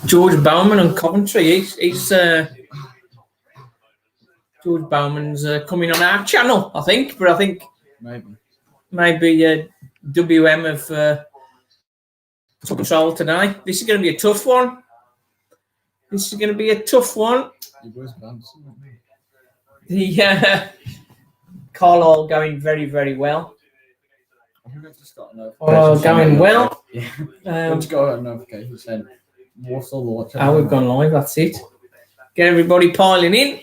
George Bowman and Coventry. He's George Bowman's coming on our channel, I think. But I think maybe WM of took control today. This is going to be a tough one. The Carlisle going very, very well. Going well. Once you got a notification saying Walsall Watchalong. Oh, we've gone live. That's it. Get everybody piling in.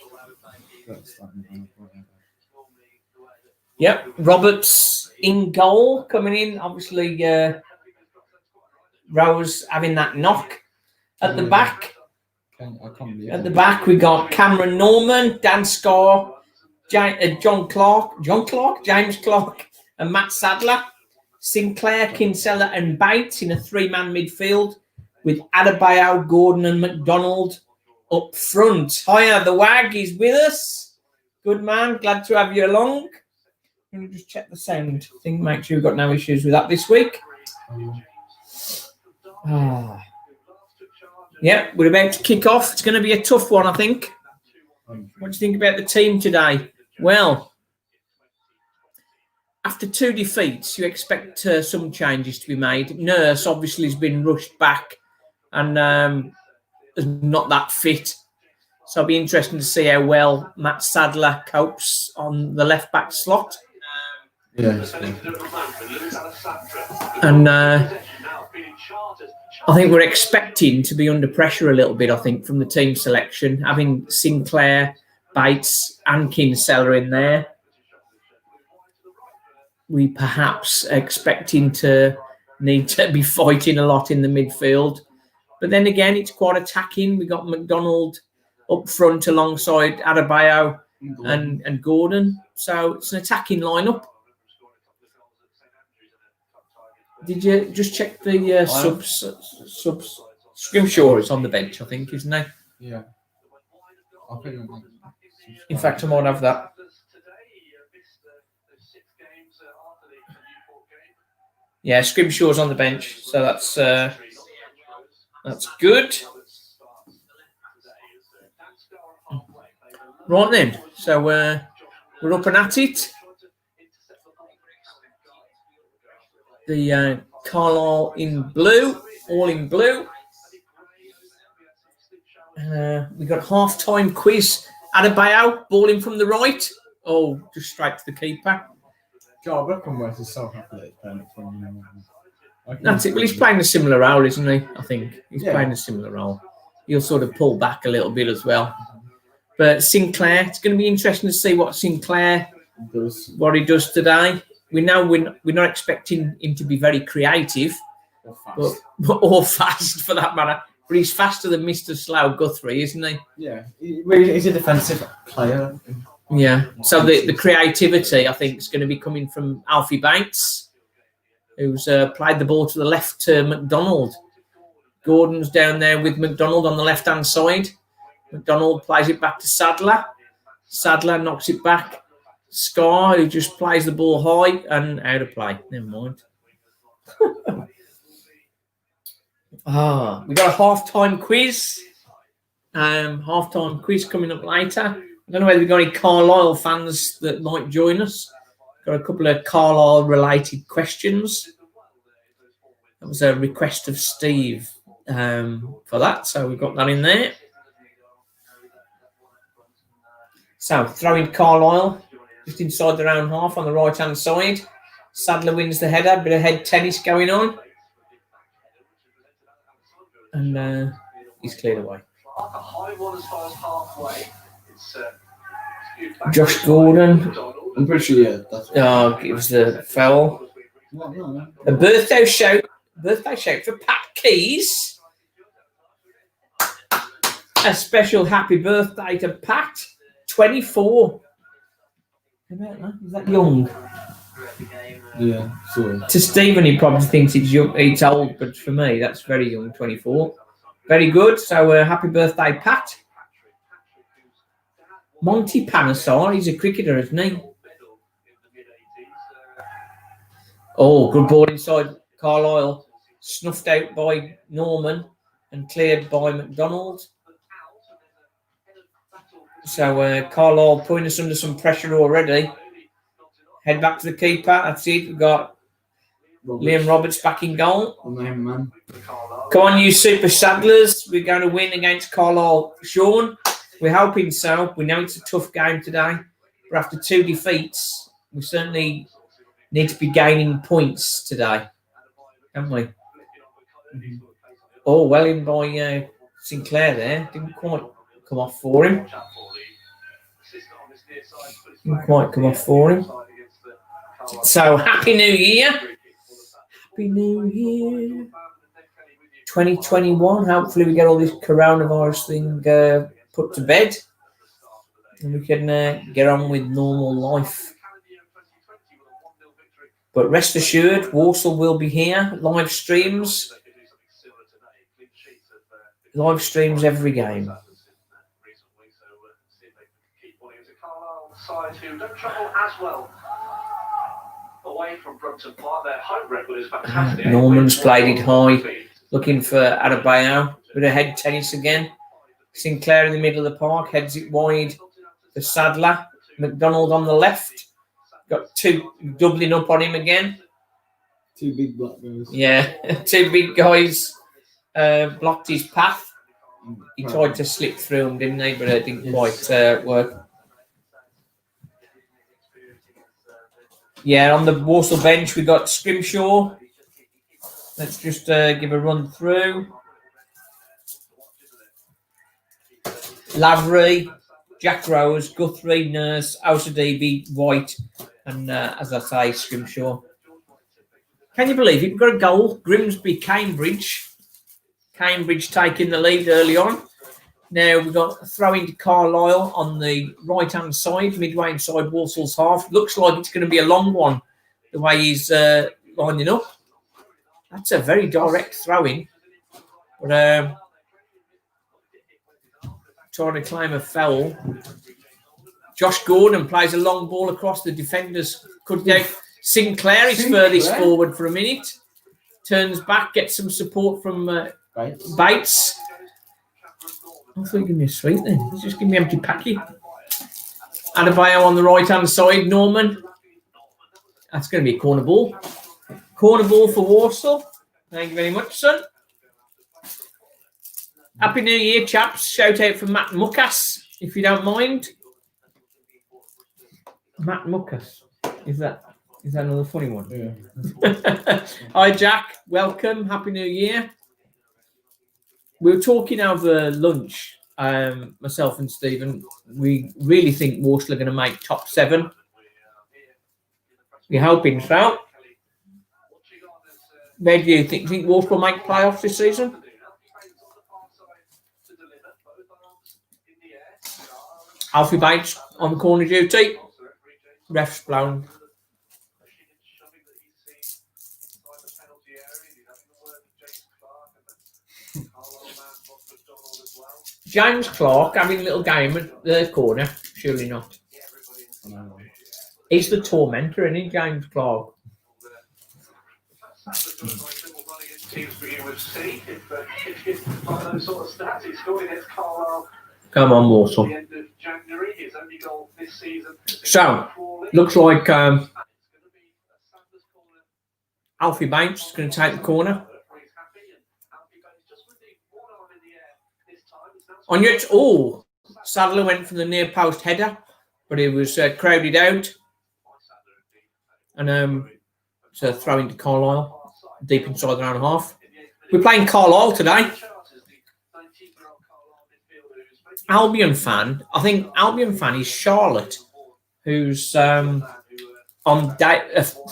Yep, Roberts in goal coming in. Obviously, Rose having that knock at the back. At the back, we got Cameron Norman, Dan Scarr, James Clark, and Matt Sadler. Sinclair, Kinsella, and Bates in a three-man midfield with Adebayo, Gordon, and McDonald up front. Hiya, the Wag is with us. Good man, glad to have you along. Let me just check the sound thing, make sure we've got no issues with that this week. Yeah, we're about to kick off. It's going to be a tough one, I think. What do you think about the team today? Well, after 2 defeats, you expect some changes to be made. Nurse obviously has been rushed back and is not that fit. So it'll be interesting to see how well Matt Sadler copes on the left-back slot. Yeah. And I think we're expecting to be under pressure a little bit, I think, from the team selection, having Sinclair, Bates and Kinsella in there. We perhaps expecting to need to be fighting a lot in the midfield. But then again, it's quite attacking. We got McDonald up front alongside Adebayo and Gordon. So it's an attacking lineup. Did you just check the subs? Scrimshaw is on the bench, I think, isn't he? Yeah. In fact, I might have that. Yeah, Scrimshaw's on the bench, so that's good. Right then, so we're up and at it. The Carlisle in blue, all in blue. We got half-time quiz. Adebayo, ball in from the right. Oh, just straight to the keeper. God, Brooklyn is so happy that he's playing it for him. That's it. Well, he's playing a similar role, isn't he? I think he's playing a similar role. He'll sort of pull back a little bit as well. But Sinclair, it's going to be interesting to see what Sinclair does, what he does today. We know we're not expecting him to be very creative, or fast for that matter. But he's faster than Mr. Slough Guthrie, isn't he? Yeah, he's a defensive player. Yeah. So the creativity, I think, is going to be coming from Alfie Bates, who's played the ball to the left to McDonald. Gordon's down there with McDonald on the left-hand side. McDonald plays it back to Sadler. Sadler knocks it back. Scar, who just plays the ball high and out of play. Never mind. We got a half-time quiz. Half-time quiz coming up later. I don't know whether we've got any Carlisle fans that might join us. Got a couple of Carlisle-related questions. That was a request of Steve for that, so we've got that in there. So, throwing Carlisle just inside their own half on the right-hand side. Sadler wins the header, bit of head tennis going on. And he's cleared away. Josh Gordon. I'm pretty sure, yeah. It was the foul. A birthday shout for Pat Keys. A special happy birthday to Pat. 24. How about that? Is that young? Yeah, sorry. To Stephen, he probably thinks it's young, it's old, but for me, that's very young, 24. Very good. So, happy birthday, Pat. Monty Panesar, he's a cricketer, isn't he? Oh, good ball inside Carlisle. snuffed out by Norman and cleared by McDonald. So Carlisle putting us under some pressure already. Head back to the keeper. That's it. We've got Liam Roberts back in goal. Man. Come on, you Super Saddlers. We're going to win against Carlisle. Sean, we're hoping so. We know it's a tough game today. But after 2 defeats, we certainly need to be gaining points today, don't we? Oh, well in by Sinclair there. Didn't quite come off for him. Didn't quite come off for him. So, Happy New Year. Happy New Year. 2021. Hopefully we get all this coronavirus thing put to bed. And we can get on with normal life. But rest assured, Walsall will be here. Live streams. Live streams every game. Who don't travel as well away from Brunton Park. Their home record is fantastic. Norman's played it high, looking for Adebayo. Bit of head tennis again. Sinclair in the middle of the park, heads it wide for Sadler. McDonald on the left. Got 2 doubling up on him again. 2 big black guys. Yeah, 2 big guys blocked his path. He tried to slip through them, didn't he? But it didn't quite work. Yeah, on the Walsall bench, we got Scrimshaw. Let's just give a run through. Lavery, Jack Rose, Guthrie, Nurse, Ausadibi, White, and as I say, Scrimshaw. Can you believe it? We've got a goal. Grimsby, Cambridge. Cambridge taking the lead early on. Now we've got a throw into Carlisle on the right-hand side, midway inside Walsall's half. Looks like it's going to be a long one, the way he's lining up. That's a very direct throw-in. But trying to claim a foul. Josh Gordon plays a long ball across the defenders. Could go. Sinclair is furthest forward for a minute. Turns back, gets some support from Bates. I thought you'd give me a sweet then. Just give me empty packet. Adebayo on the right-hand side, Norman. That's going to be a corner ball. Corner ball for Walsall. Thank you very much, son. Happy New Year, chaps. Shout out for Matt Muckas, if you don't mind. Matt Muckas. Is that another funny one? Yeah. Hi, Jack. Welcome. Happy New Year. We were talking over lunch, myself and Stephen. We really think Walsall are going to make top 7. We're hoping so. Where do you think Walsall will make playoffs this season? Alfie Bates on corner duty. Ref's blown. James Clark having a little game at the corner. Surely not. He's the tormentor, isn't he, James Clark? Come on, Walsall. So, looks like Alfie Bates is going to take the corner. On your Sadler went for the near post header, but it was crowded out. And it's a throw into Carlisle, deep inside their own half. We're playing Carlisle today. Albion fan, I think Albion fan is Charlotte, who's a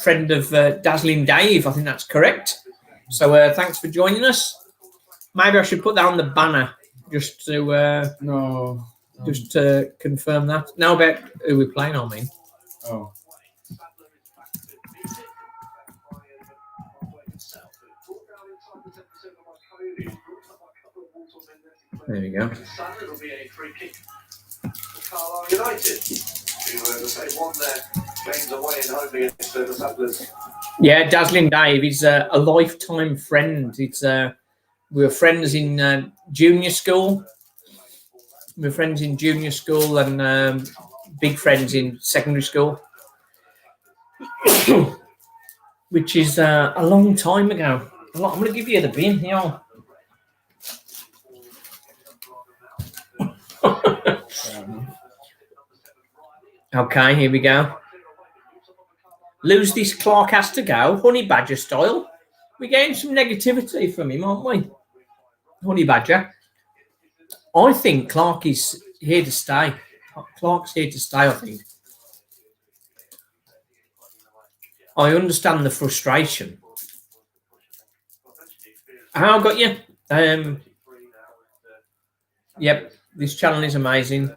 friend of Dazzling Dave. I think that's correct. So thanks for joining us. Maybe I should put that on the banner. Just to just to confirm that. Now about who we're playing, I mean. Oh. There we go. It'll be a free kick for Carlisle United, who won their games away and home against the Saddlers Yeah, Dazzling Dave. He's a lifetime friend. We were friends in junior school. We were friends in junior school and big friends in secondary school, which is a long time ago. I'm going to give you the bin here. Okay, here we go. Lose this, Clark has to go. Honey Badger style. We're getting some negativity from him, aren't we? Honey Badger. I think Clark is here to stay. Clark's here to stay, I think. I understand the frustration. How got you? Yep, this channel is amazing.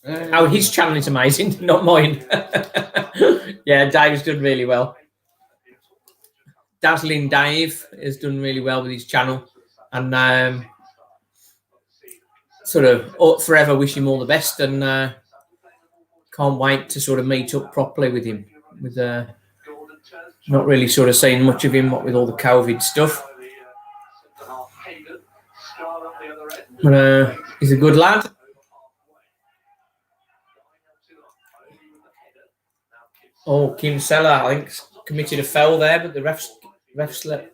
Oh, his channel is amazing, not mine. Yeah, Dave's done really well. Dazzling Dave has done really well with his channel, and sort of forever wish him all the best, and can't wait to sort of meet up properly with him. With not really sort of seeing much of him, what with all the COVID stuff. But he's a good lad. Oh, Kim Seller, I think, committed a foul there, but the refs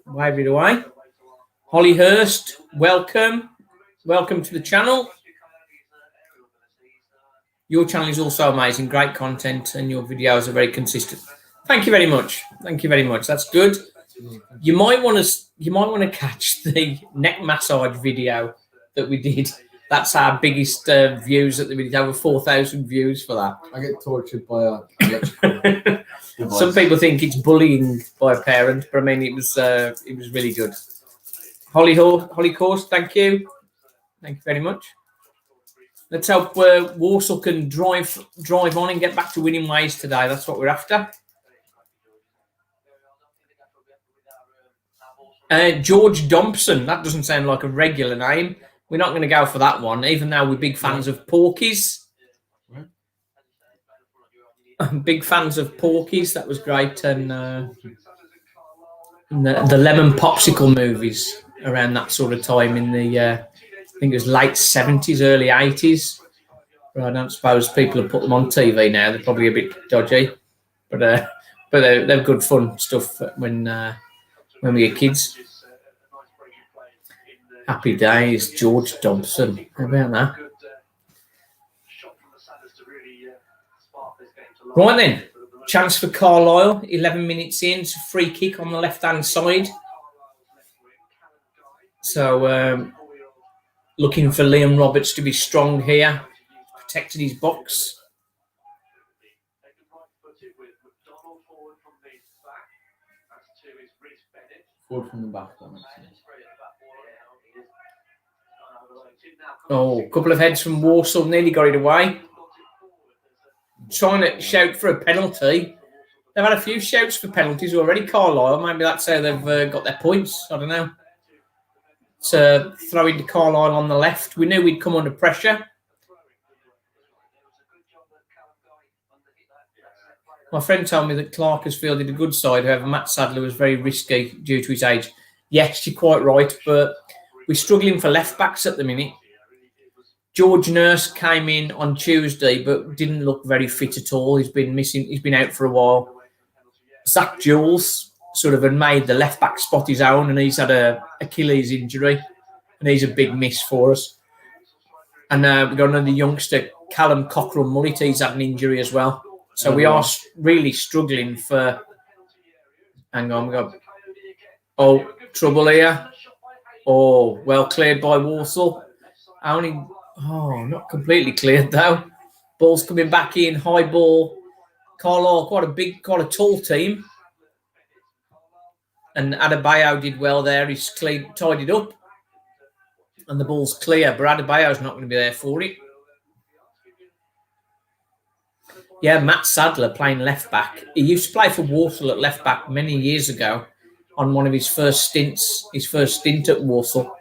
waved it away. Holly Hurst, welcome. Welcome to the channel. Your channel is also amazing. Great content, and your videos are very consistent. Thank you very much. Thank you very much. That's good. You might want to catch the neck massage video that we did. That's our biggest views at the minute. Over 4,000 views for that. I get tortured by a electrical device. Some people think it's bullying by a parent, but I mean it was really good. Holly Course, thank you. Thank you very much. Let's hope Walsall can drive on and get back to winning ways today. That's what we're after. George Dompson. That doesn't sound like a regular name. We're not going to go for that one, even though we're big fans of Porkies. Big fans of Porkies. That was great. And the Lemon Popsicle movies around that sort of time in the, I think it was late 70s, early 80s. But I don't suppose people have put them on TV now. They're probably a bit dodgy. But they're good fun stuff when we were kids. Happy days, George Dobson. How about that? Right then, chance for Carlisle. 11 minutes in, it's a free kick on the left-hand side. So, looking for Liam Roberts to be strong here. Protected his box. Forward from the back. That makes sense. Oh, a couple of heads from Walsall, nearly got it away. Trying to shout for a penalty. They've had a few shouts for penalties already, Carlisle. Maybe that's how they've got their points. I don't know. It's throwing to Carlisle on the left. We knew we'd come under pressure. My friend told me that Clark has fielded a good side. However, Matt Sadler was very risky due to his age. Yes, you're quite right, but we're struggling for left-backs at the minute. George Nurse came in on Tuesday, but didn't look very fit at all. He's been missing. He's been out for a while. Zach Jules sort of had made the left-back spot his own, and he's had a Achilles injury, and he's a big miss for us. And we've got another youngster, Callum Cockrell-Mullet. He's had an injury as well. So we are really struggling for... Hang on, we got... Oh, trouble here. Oh, well cleared by Walsall. Not completely cleared though. Ball's coming back in, high ball. Carlisle, quite a tall team. And Adebayo did well there. He's tied it up. And the ball's clear, but Adebayo's not going to be there for it. Yeah, Matt Sadler playing left back. He used to play for Walsall at left back many years ago on one of his first stints, his first stint at Walsall.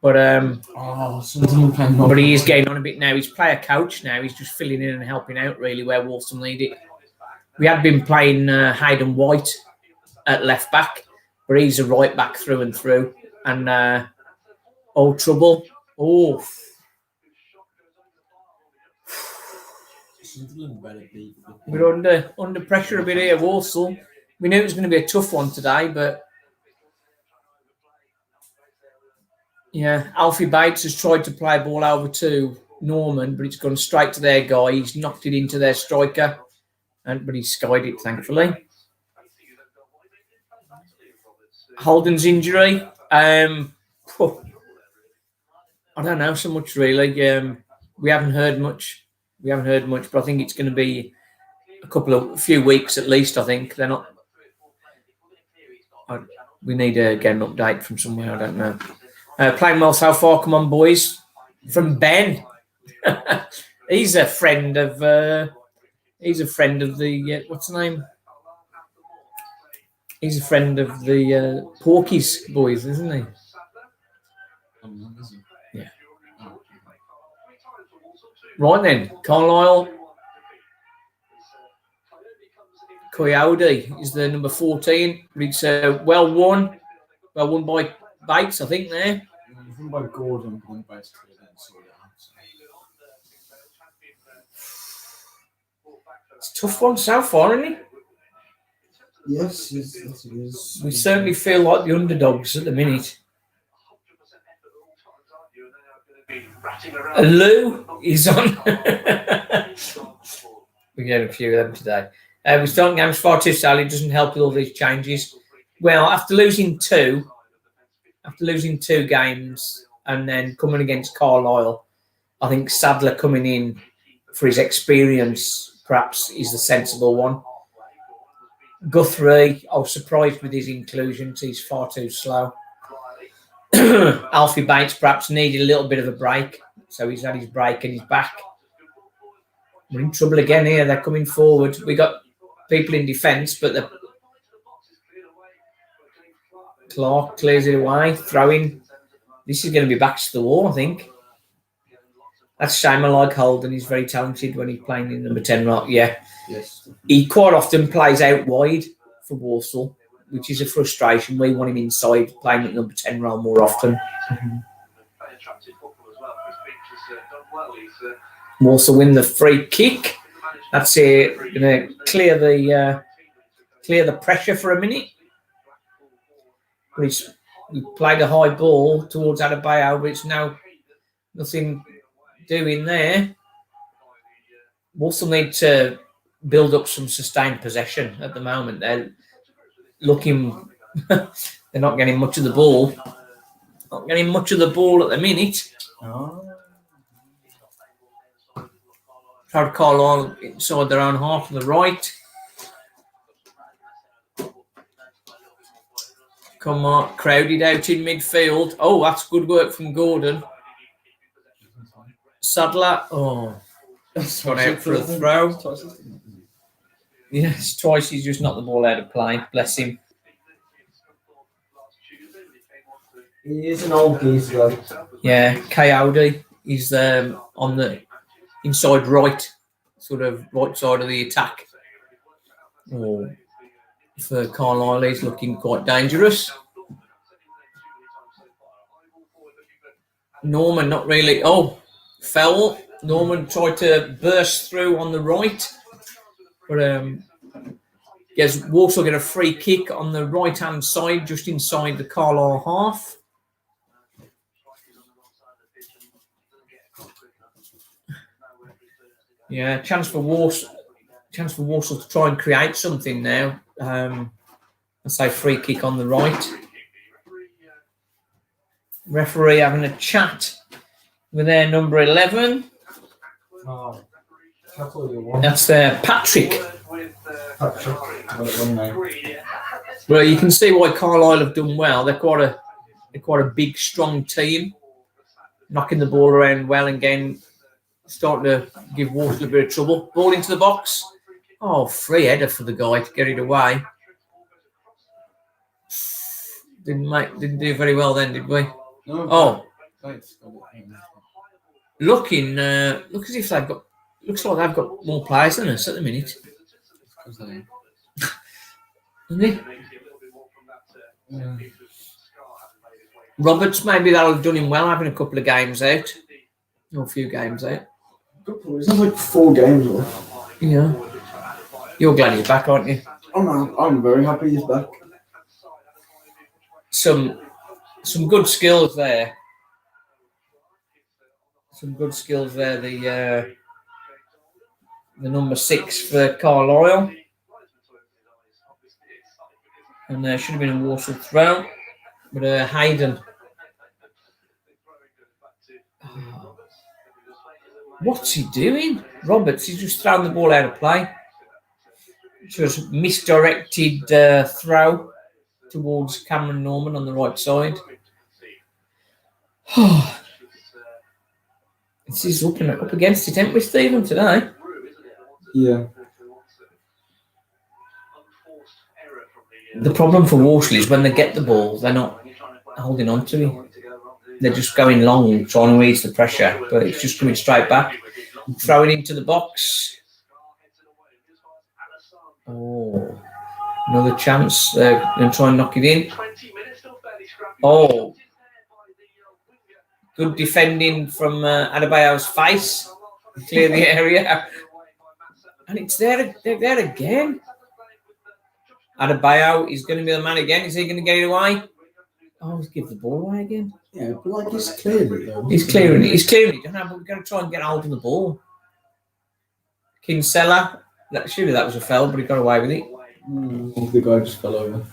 But he is getting on a bit now. He's player coach now. He's just filling in and helping out really where Walsall need it. We had been playing Hayden White at left back, but he's a right back through and through. And old trouble. Oh, Sunderland better beat. we're under pressure a bit here, Walsall. We knew it was going to be a tough one today, but yeah, Alfie Bates has tried to play a ball over to Norman, but it's gone straight to their guy. He's knocked it into their striker, but he skied it, thankfully. Holden's injury. I don't know so much really. We haven't heard much. But I think it's going to be a few weeks at least. I think they're not. We need to get an update from somewhere. I don't know. Playing well so far. Come on, boys. From Ben. He's a friend of. He's a friend of the. What's the name? He's a friend of the Porky's boys, isn't he? Yeah. Right then, Carlisle. Coyote is the number 14. It's well won by Bates, I think. There. Won by Gordon, basically. It's a tough one so far, isn't it? Yes, it is. We certainly feel like the underdogs at the minute. Lou is on. We get a few of them today. We're starting games far too slowly. It doesn't help with all these changes. Well, after losing two games and then coming against Carlisle, I think Sadler coming in for his experience perhaps is the sensible one. Guthrie, I was surprised with his inclusions. He's far too slow. Alfie Bates perhaps needed a little bit of a break. So he's had his break and he's back. We're in trouble again here. They're coming forward. We got people in defence, but Clark clears it away. Throwing. This is going to be back to the wall, I think. That's a shame. I like Holden. He's very talented when he's playing in number 10 role. Yeah. Yes. He quite often plays out wide for Walsall, which is a frustration. We want him inside playing at number 10 role more often. Walsall win the free kick. That's it. Going to clear the pressure for a minute. We played a high ball towards Adebayo, but it's now nothing doing there. Walsall need to build up some sustained possession at the moment. They're looking, they're not getting much of the ball. Not getting much of the ball at the minute. Tried Carlisle inside their own half of the right. Come on, crowded out in midfield. Oh, that's good work from Gordon. Sadler, gone out for a throw. Yes, twice he's just knocked the ball out of play. Bless him. He is an old geezer. Yeah, Coyote is on the inside right, sort of right side of the attack. For Carlisle, he's looking quite dangerous. Norman, not really. Foul. Norman tried to burst through on the right. But yes, Walsall get a free kick on the right-hand side, just inside the Carlisle half. Yeah, chance for Walsall to try and create something now. I say free kick on the right. Referee having a chat with their number 11. That's Patrick. Well, you can see why Carlisle have done well. They're quite a big, strong team, knocking the ball around well and again starting to give Walsall a bit of trouble. Ball into the box. Free header for the guy to get it away. Didn't do very well then, did we? No. Look as if looks like they've got more players than us at the minute. Isn't it? Roberts, maybe that'll have done him well having a couple of games out. Or a few games out. He's had like 4 games left. Yeah. You're glad he's back, aren't you? I'm very happy he's back. Some good skills there. Some good skills there. The number 6 for Carlisle. And there should have been a Walsall throw. But Hayden. What's he doing? Roberts, he's just throwing the ball out of play. Just misdirected throw towards Cameron Norman on the right side. This is up against it, ain't we, Stephen, today? Yeah. The problem for Walsall is when they get the ball, they're not holding on to it. They're just going long, trying to ease the pressure, but it's just coming straight back. Throwing into the box. Oh, another chance. They're going to try and knock it in. Oh, good defending from Adebayo's face. Clear the area. And it's there again. Adebayo is going to be the man again. Is he going to get it away? Oh, he's give the ball away again. Yeah, but like he's cleared it though. He's clearing it. He's clearing it. But we're going to try and get hold of the ball. Kinsella. Surely that was a foul, but he got away with it. The guy just fell over.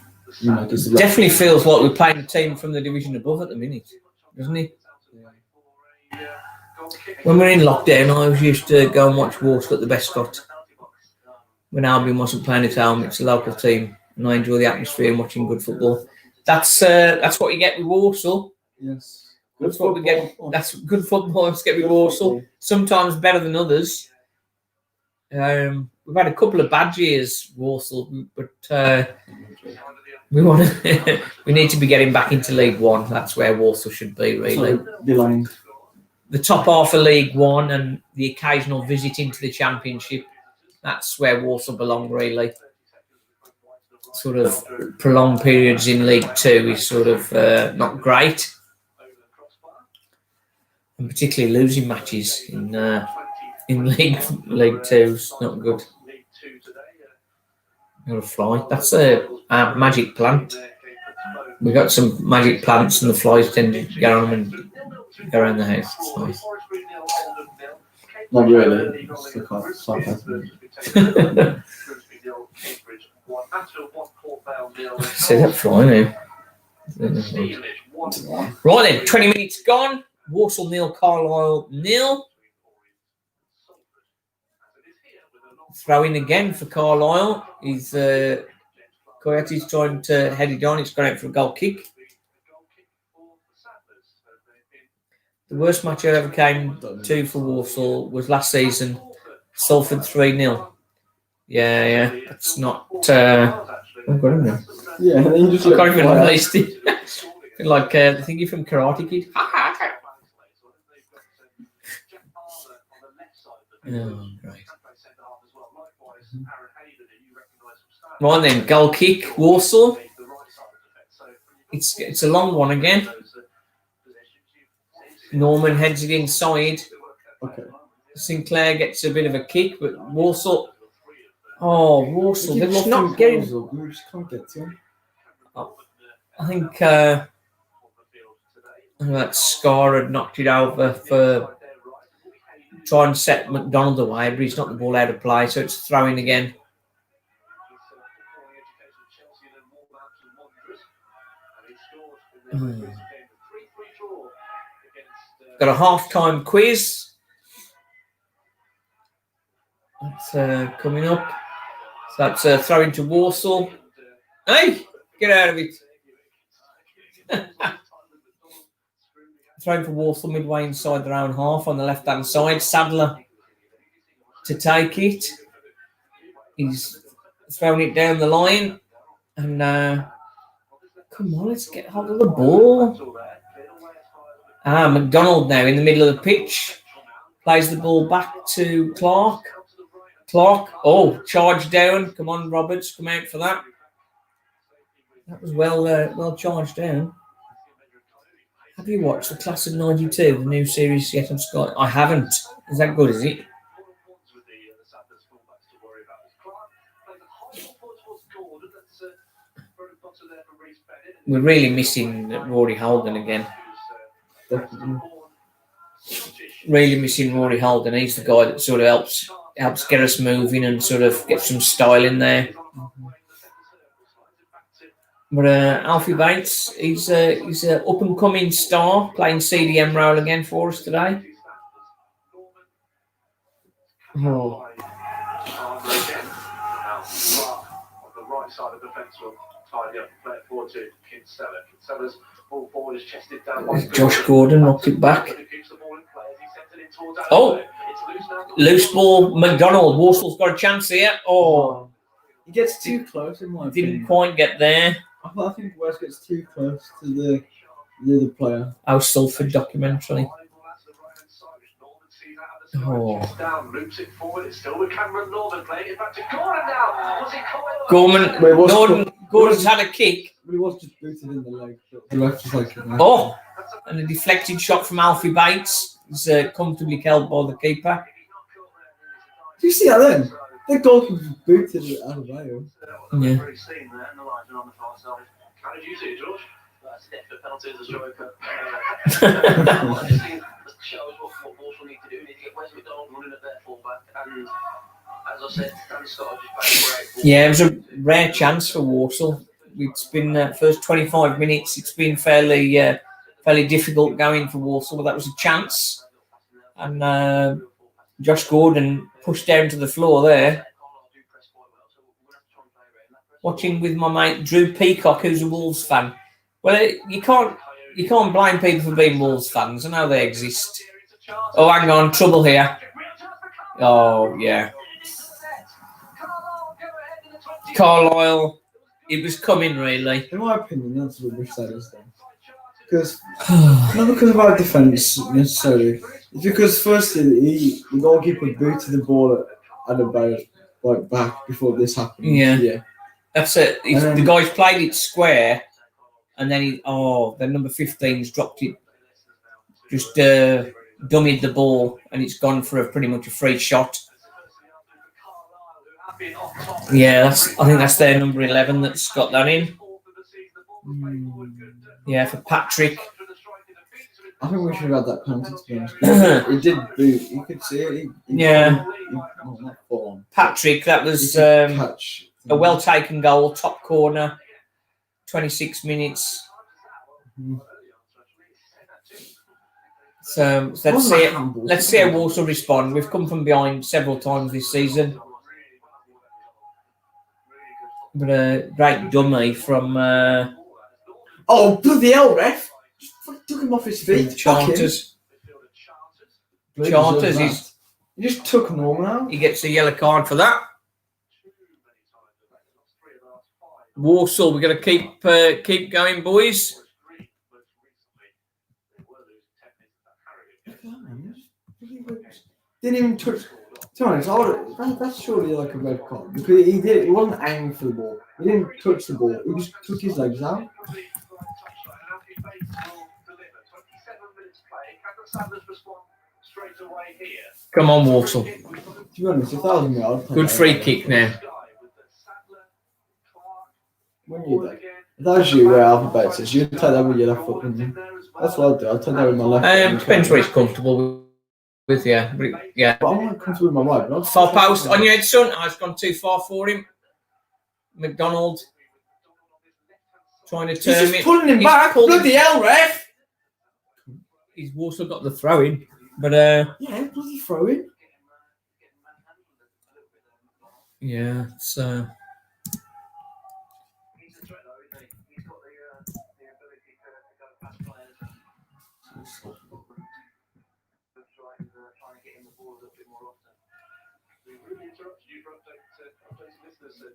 Definitely feels like we're playing a team from the division above at the minute, doesn't he? When we're in lockdown, I always used to go and watch Walsall at the Bescott. When Albion wasn't playing at home, it's a local team, and I enjoy the atmosphere and watching good football. That's what you get with Walsall. Yes. That's what we get. That's good football. Let's get with Walsall. Sometimes better than others. We've had a couple of bad years, Walsall, but we want to. We need to be getting back into League One. That's where Walsall should be, really. The top half of League One and the occasional visit into the Championship. That's where Walsall belong, really. Sort of prolonged periods in League Two is sort of not great, and particularly losing matches in League Two is not good. Got a fly. That's a magic plant. We got some magic plants, and the flies tend to get on them and go around the house. It's nice. Not really. See that fly now. Right then, 20 minutes gone. Walsall 0, Carlisle 0. Throwing again for Carlisle. Coyote's trying to head it on. It's gone out for a goal kick. The worst match I ever came to for Walsall was last season. Salford 3-0. Yeah. That's not. I've got him now. Yeah, then you just. I can't even release it. Like the thingy from Karate Kid. Oh, great. Right then, goal kick, Walsall. It's a long one again. Norman heads it inside. Okay. Sinclair gets a bit of a kick, but Walsall. Oh, Walsall. They're just not getting. We just can't get to him. I think that Scar had knocked it over for trying to set McDonald away, but he's knocked the ball out of play, so it's throwing again. Got a half-time quiz. That's coming up. So that's throwing to Walsall. Hey, get out of it. Throwing for Walsall midway inside their own half on the left-hand side. Sadler to take it. He's throwing it down the line. And come on, let's get hold of the ball. McDonald now in the middle of the pitch. Plays the ball back to Clark. Clark, charge down. Come on, Roberts, come out for that. That was well charged down. Have you watched the Class of '92, the new series yet on Sky? I haven't. Is that good? Is it? We're really missing Rory Holden again. Definitely. Really missing Rory Holden. He's the guy that sort of helps get us moving and sort of get some style in there. But Alfie Bates, he's an up and coming star, playing CDM role again for us today. Oh. The right side of the fence will tidy up and play it forward to Kinsella. Kinsella's ball forward is chested down by Josh Gordon knocked it back. Oh, loose ball. McDonald. Walsall's got a chance here. Oh, He gets too close in my opinion. didn't quite get there. I think West gets too close to the other player. Our Salford documentary. Oh. Gordon's had a kick. But he was just booted in the leg. The ref just like. Oh, and a deflected shot from Alfie Bates. He's comfortably held by the keeper. Do you see that then? The goalkeeper booted it out of Wales. Yeah. How did you see it, George? That's definite penalty as a striker. Shows what Walsall need to do. We need to get Wes McDonald running at their fullback. And as I said, Dan Scott just played great. Yeah, it was a rare chance for Walsall. It's been first 25 minutes. It's been fairly difficult going for Walsall. But that was a chance, and Josh Gordon pushed down to the floor there. Watching with my mate Drew Peacock, who's a Wolves fan. Well, you can't blame people for being Wolves fans. I know they exist. Oh, hang on, trouble here. Oh, yeah. Carlisle, it was coming, really. In my opinion, that's rubbish that is then. Because, not because of our defence necessarily. It's because, firstly, the goalkeeper booted the ball at about back before this happened. Yeah. That's it. The guy's played it square, and then the number 15's dropped it, just dummied the ball, and it's gone for pretty much a free shot. Yeah, I think that's their number 11 that's got that in. Yeah, for Patrick. I think we should have had that penalty to be honest. He did boot. You could see it. Yeah. Patrick, that was a well taken goal, top corner, 26 minutes. So let's see how Walsall respond. We've come from behind several times this season. But a great dummy from oh, bloody hell, ref! Just took him off his feet. Charters. He just took Norman out. He gets a yellow card for that. Walsall, we're going to keep going, boys. Didn't even touch. To be honest, that's surely like a red card because he wasn't aiming for the ball. He didn't touch the ball. He just took his legs out. Come on, Walsall. To be honest, if that was me, I'd good free kick now. When you do, if that was you where Alpha Bates is, you'd take that with your left foot, wouldn't you? That's what I'd do. I'd take that with my left foot. Depends where he's comfortable with, yeah. But I'm not comfortable with my right. Far post on your head, son. I've gone too far for him. McDonald trying to turn He's just pulling him back. Bloody hell, ref! He's also got the throw in, but yeah, bloody throw in. Yeah, it's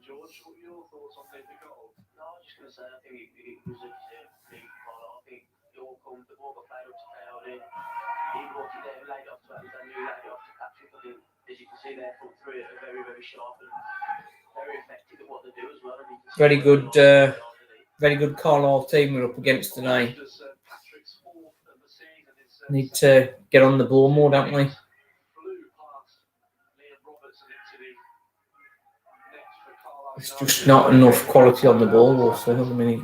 George, what are your thoughts on the goal? No, I was just going to say, I think it was a big goal. I think it all comes, the ball got played up to Cowden. He brought it there, laid it off to Alexander, who laid it off to Patrick. I think, as you can see, their front three are very, very sharp and very effective at what they do as well. very good Very good Carlisle team we're up against today. Need to get on the ball more, don't we? It's just not enough quality on the ball also at the minute.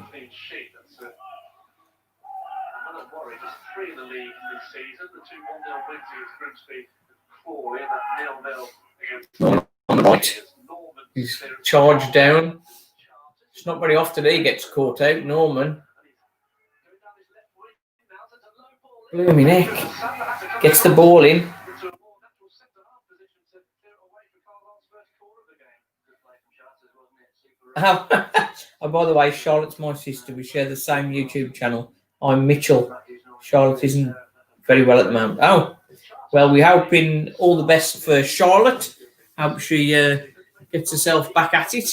Right. He's charged down. It's not very often he gets caught out, Norman. Blooming heck. Gets the ball in. Oh, by the way, Charlotte's my sister. We share the same YouTube channel. I'm Mitchell. Charlotte isn't very well at the moment. Oh, well, we're hoping all the best for Charlotte. Hope she gets herself back at it.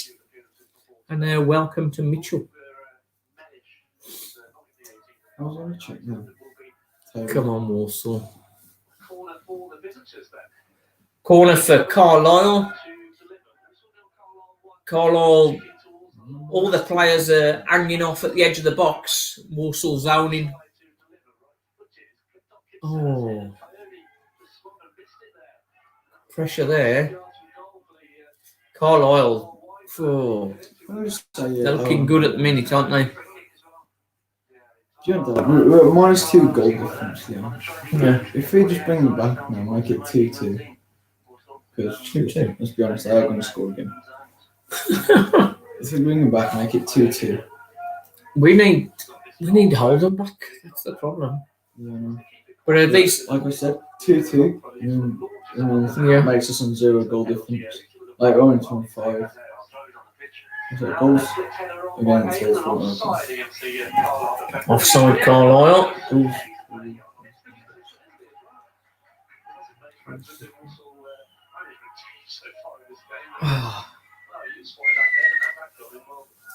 And welcome to Mitchell. Come on, Walsall. Corner for Carlisle. Carlisle, all the players are hanging off at the edge of the box. Walsall zoning. Oh. Pressure there. Carlisle. Oh. They're looking good at the minute, aren't they? Do you know that? We're at -2 goal difference, yeah. If we just bring them back now, make it 2-2. Because 2-2. Let's be honest, they are going to score again. If we bring them back, make it 2-2. We need to hold them back. That's the problem. Yeah. But at least, like I said, 2-2. Yeah. Makes us on 0 goal difference. Like Orange on 5. So goals against offside Carlisle.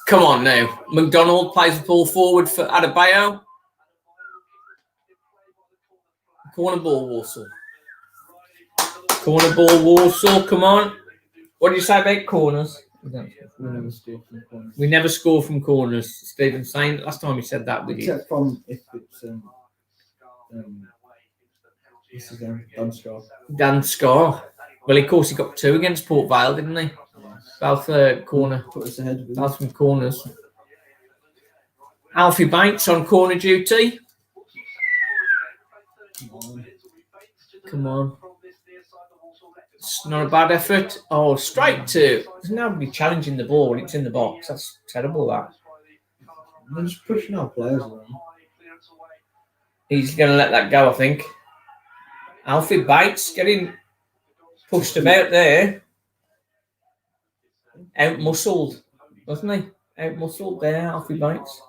Come on now. McDonald plays the ball forward for Adebayo. Corner ball, Walsall. Corner ball, Walsall. Come on. What do you say about corners? We never score from corners. Stephen's saying last time he said that with you. Except from if it's Dan Scar. Dan Scar. Well, of course, he got 2 against Port Vale, didn't he? Yes. Both corner. Put us ahead. Both from corners. Alfie Bates on corner duty. Come on. It's not a bad effort. Oh, straight to. There's nobody challenging the ball. It's in the box. That's terrible, that. They're just pushing our players around. He's going to let that go, I think. Alfie Bates getting pushed about there. Out-muscled, wasn't he? Out-muscled there, Alfie Bates.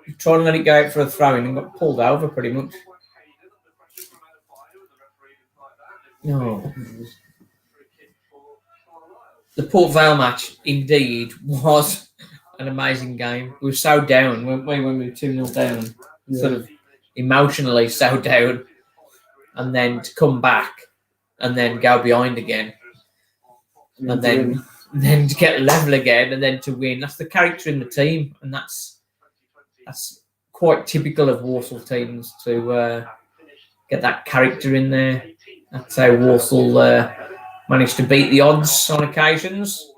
He's trying to let it go out for a throw-in and got pulled over pretty much. No. The Port Vale match, indeed, was an amazing game. We were so down, weren't we, when we were 2-0 down? Yeah. Sort of emotionally so down. And then to come back and then go behind again. And then to get level again and then to win. That's the character in the team. And that's quite typical of Walsall teams to get that character in there. That's how Walsall managed to beat the odds on occasions.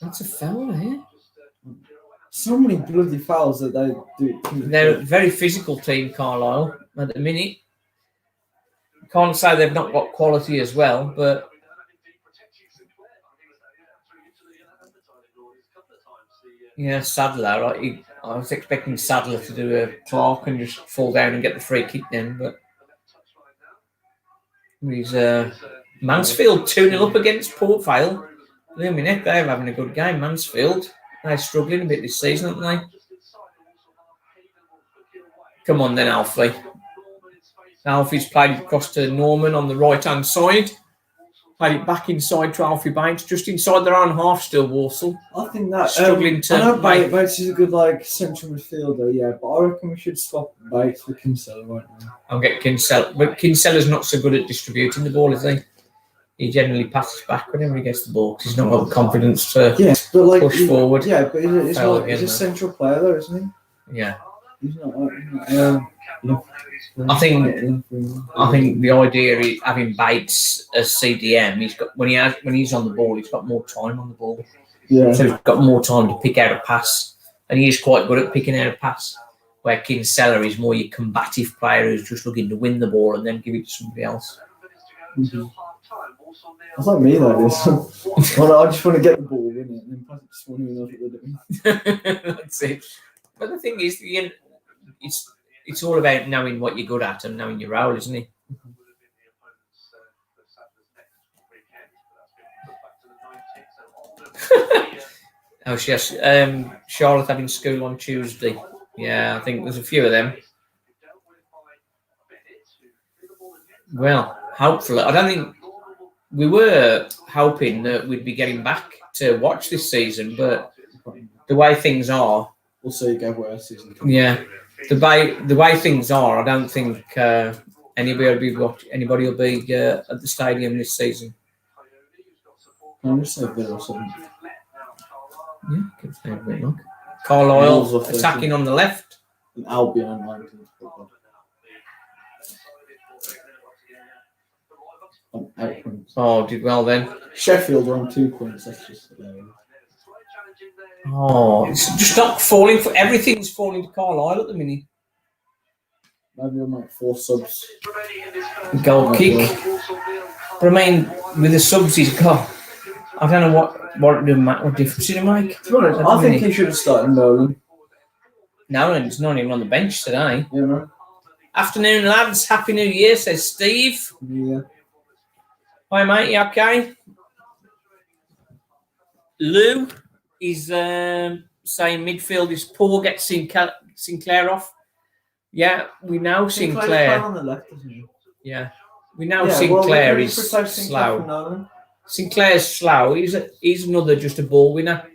That's a foul here. So many bloody fouls that they do. They're a very physical team, Carlisle, at the minute. Can't say they've not got quality as well, but yeah, Sadler. I was expecting Sadler to do a Clark and just fall down and get the free kick then, but he's Mansfield 2-0 up against Port Vale. They're having a good game. Mansfield, they're struggling a bit this season, aren't they? Come on then, Alfie. Alfie's played it across to Norman on the right-hand side. Played it back inside to Alfie Bates, just inside their own half still, Walsall. I think that... struggling to... I know Bates is a good, central midfielder, yeah, but I reckon we should swap Bates for Kinsella right now. I'll get Kinsella. But Kinsella's not so good at distributing the ball, is he? he generally passes back whenever he gets the ball because he's not got the confidence to Yes, but like push forward. Yeah, but he's Fail not. again, He's a though. central player, though, isn't he? Yeah. He's not. I think the idea is having Bates as CDM. He's got when he's on the ball, he's got more time on the ball. Yeah. So he's got more time to pick out a pass, and he is quite good at picking out a pass. Where Kinsella is more your combative player who's just looking to win the ball and then give it to somebody else. Mm-hmm. That's like me, though. Well, I just want to get the ball, in it, and then pass it to someone who knows what they're doing. That's it. But the thing is, it's all about knowing what you're good at and knowing your role, isn't it? Oh, yes. Charlotte having school on Tuesday. Yeah, I think there's a few of them. Well, hopefully. I don't think we were hoping that we'd be getting back to watch this season, but the way things are, we'll see again where season comes. Yeah, the way things are, I don't think anybody will be at the stadium this season. I'm just saying Villa or something. Yeah, give it a bit look. Carlisle attacking on the left. And Albion on 19th. On 8 points. Oh, did well then. Sheffield are on 2 points. That's just hilarious. Oh, it's just not falling for everything's falling to Carlisle at the minute. Maybe on like 4 subs. Goal kick. But I mean, with the subs he's got, I don't know what difference did it make. To be honest, I think he should have started Nolan. Nolan's not even on the bench today. Yeah, man. Afternoon, lads. Happy New Year, says Steve. Yeah. Hi, mate. You okay? Lou is saying midfield is poor. Get Sinclair off. Yeah, we know Sinclair. On the left, isn't he? Yeah, we know Sinclair is slow. Sinclair's slow. He's another just a ball winner.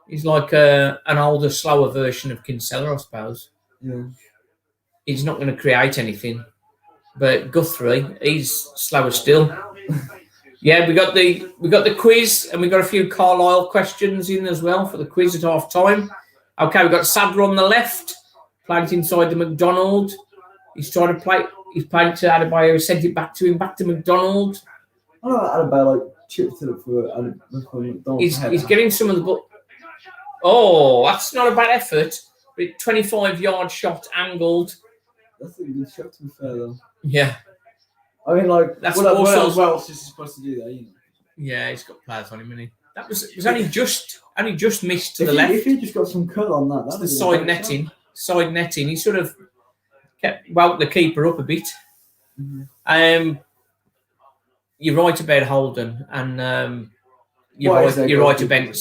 He's like an older, slower version of Kinsella, I suppose. Yeah. He's not going to create anything. But Guthrie, he's slower still. Yeah, we got the quiz and we got a few Carlisle questions in as well for the quiz at half time. Okay, we've got Sadler on the left, played it inside the McDonald. He's trying to play. He's played it to Adebayo, sent it back to him, back to McDonald. I don't know Adebayo like chipped it for McDonald. He's getting some of the ball. Oh, that's not a bad effort. But 25-yard shot angled. That's a good shot, to be fair, though. Yeah. I mean, like, that's what else is he supposed to do there? You know? Yeah, he's got players on him, hasn't he? That was only just missed to the left. If he just got some cut on that, the side netting. He sort of kept the keeper up a bit. Mm-hmm. You're right about Holden, and you're right about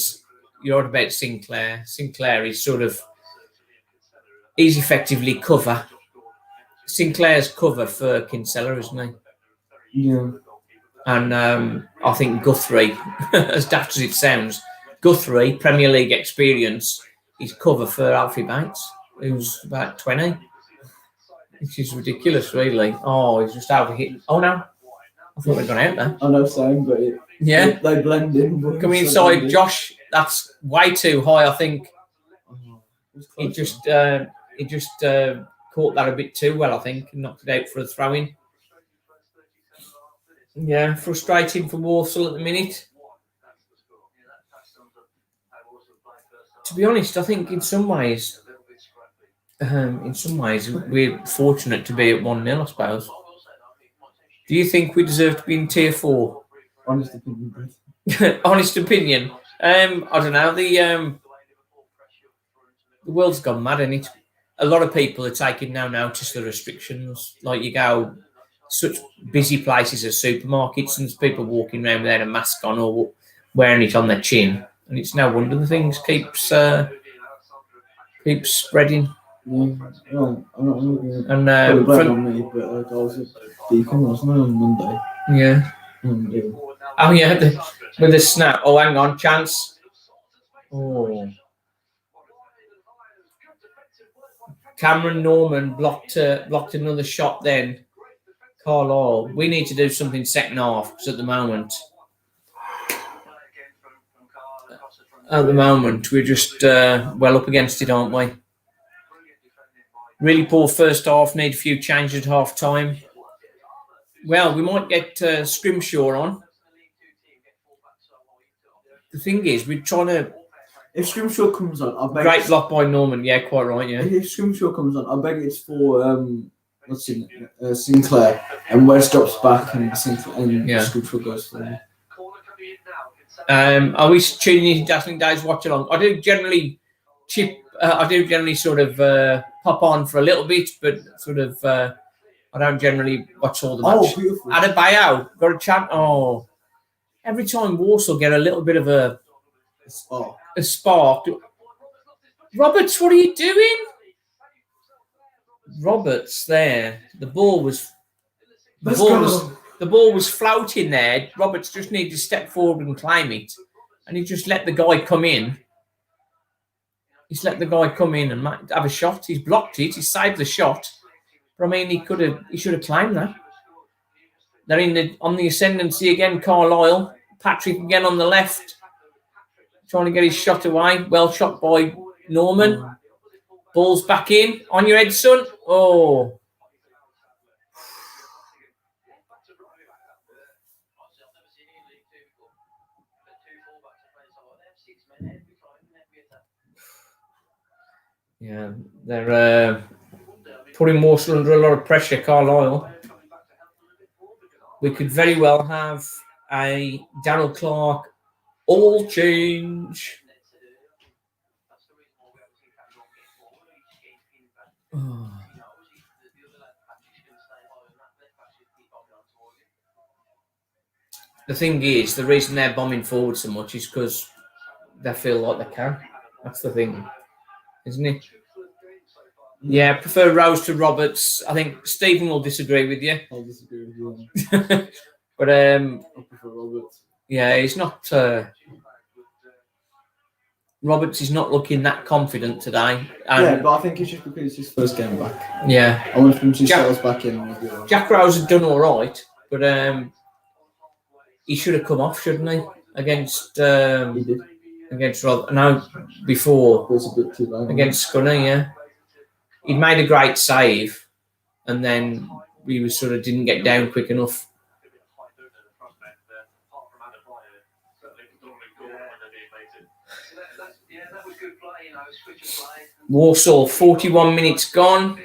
Sinclair. Sinclair is he's effectively cover. Sinclair's cover for Kinsella, isn't he? Yeah. And I think Guthrie, as daft as it sounds, Guthrie, Premier League experience, is cover for Alfie Bates, who's about 20. Which is ridiculous, really. Oh, he's just overhit. Oh, no. I thought they'd gone out there. I know, same, but they blend in. Coming inside, Josh, that's way too high, I think. He just caught that a bit too well, I think, and knocked it out for a throw-in. Yeah, frustrating for Walsall at the minute. To be honest, I think in some ways, we're fortunate to be at 1-0, I suppose. Do you think we deserve to be in Tier 4? Honest opinion. Honest opinion. I don't know. The world's gone mad, isn't it? A lot of people are taking no notice of the restrictions. Like you go such busy places as supermarkets and there's people walking around without a mask on or wearing it on their chin. And it's no wonder the things keeps spreading. Yeah, well, I'm not looking and on me, but I was at Beacon, wasn't I, on Monday? Yeah. Oh yeah, with the snap. Oh, hang on, chance. Oh. Cameron Norman blocked another shot then. Carlisle, we need to do something second half because at the moment we're just well up against it, aren't we? Really poor first half. Need a few changes at half time. Well, we might get Scrimshaw on. The thing is, we're trying to. If Scrimshaw comes on, I beg. Great block by Norman. Yeah, quite right. Yeah. If Scrimshaw comes on, I beg it's for Sinclair, and Wes drops back and Scrimshaw goes for. Are we tuning in Dazzling Days watch along? I do generally sort of pop on for a little bit, but sort of I don't generally watch all the match. Oh, beautiful! Adebayo got a chance. Oh, every time Walsall get a little bit of a spark. Roberts, what are you doing? Roberts there. The ball was floating there. Roberts just needed to step forward and claim it. And he just let the guy come in. He's let the guy come in and have a shot. He's blocked it. He saved the shot. But I mean, he should have claimed that. They're on the ascendancy again, Carlisle. Patrick again on the left. Trying to get his shot away. Well shot by Norman. Ball's back in. On your head, son. Oh. Yeah, they're putting Walsall under a lot of pressure, Carlisle. We could very well have a Darryl Clark all change. Oh. The thing is, the reason they're bombing forward so much is because they feel like they can. That's the thing, isn't it? Yeah, I prefer Rose to Roberts. I think Stephen will disagree with you. I'll disagree with you. But I prefer Roberts. Yeah, he's not. Roberts is not looking that confident today. Yeah, but I think it's just because it's his first game back. Yeah, I want him to settle back in. Jack Rose had done all right, but he should have come off, shouldn't he? Against he did. Against Rob. No, before it was a bit too low. Against Scunner, yeah. He'd made a great save, and then we didn't get down quick enough. Walsall, 41 minutes gone.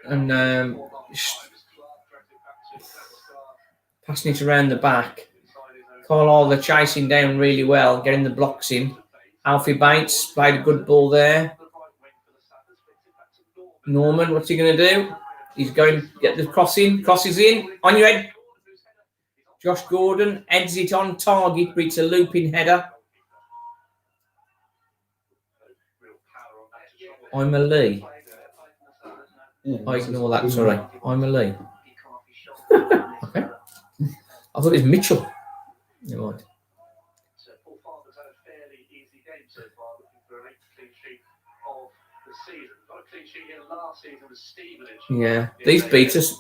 And passing it around the back. Carlisle, they're chasing down really well, getting the blocks in. Alfie Bates played a good ball there. Norman, what's he going to do? He's going to get the crossing. Crosses in. On your head. Josh Gordon heads it on target, but it's a looping header. I'm a Lee. Yeah, I ignore that, sorry. I'm a Lee. Okay. I thought it was Mitchell. You're right. Yeah, these beat us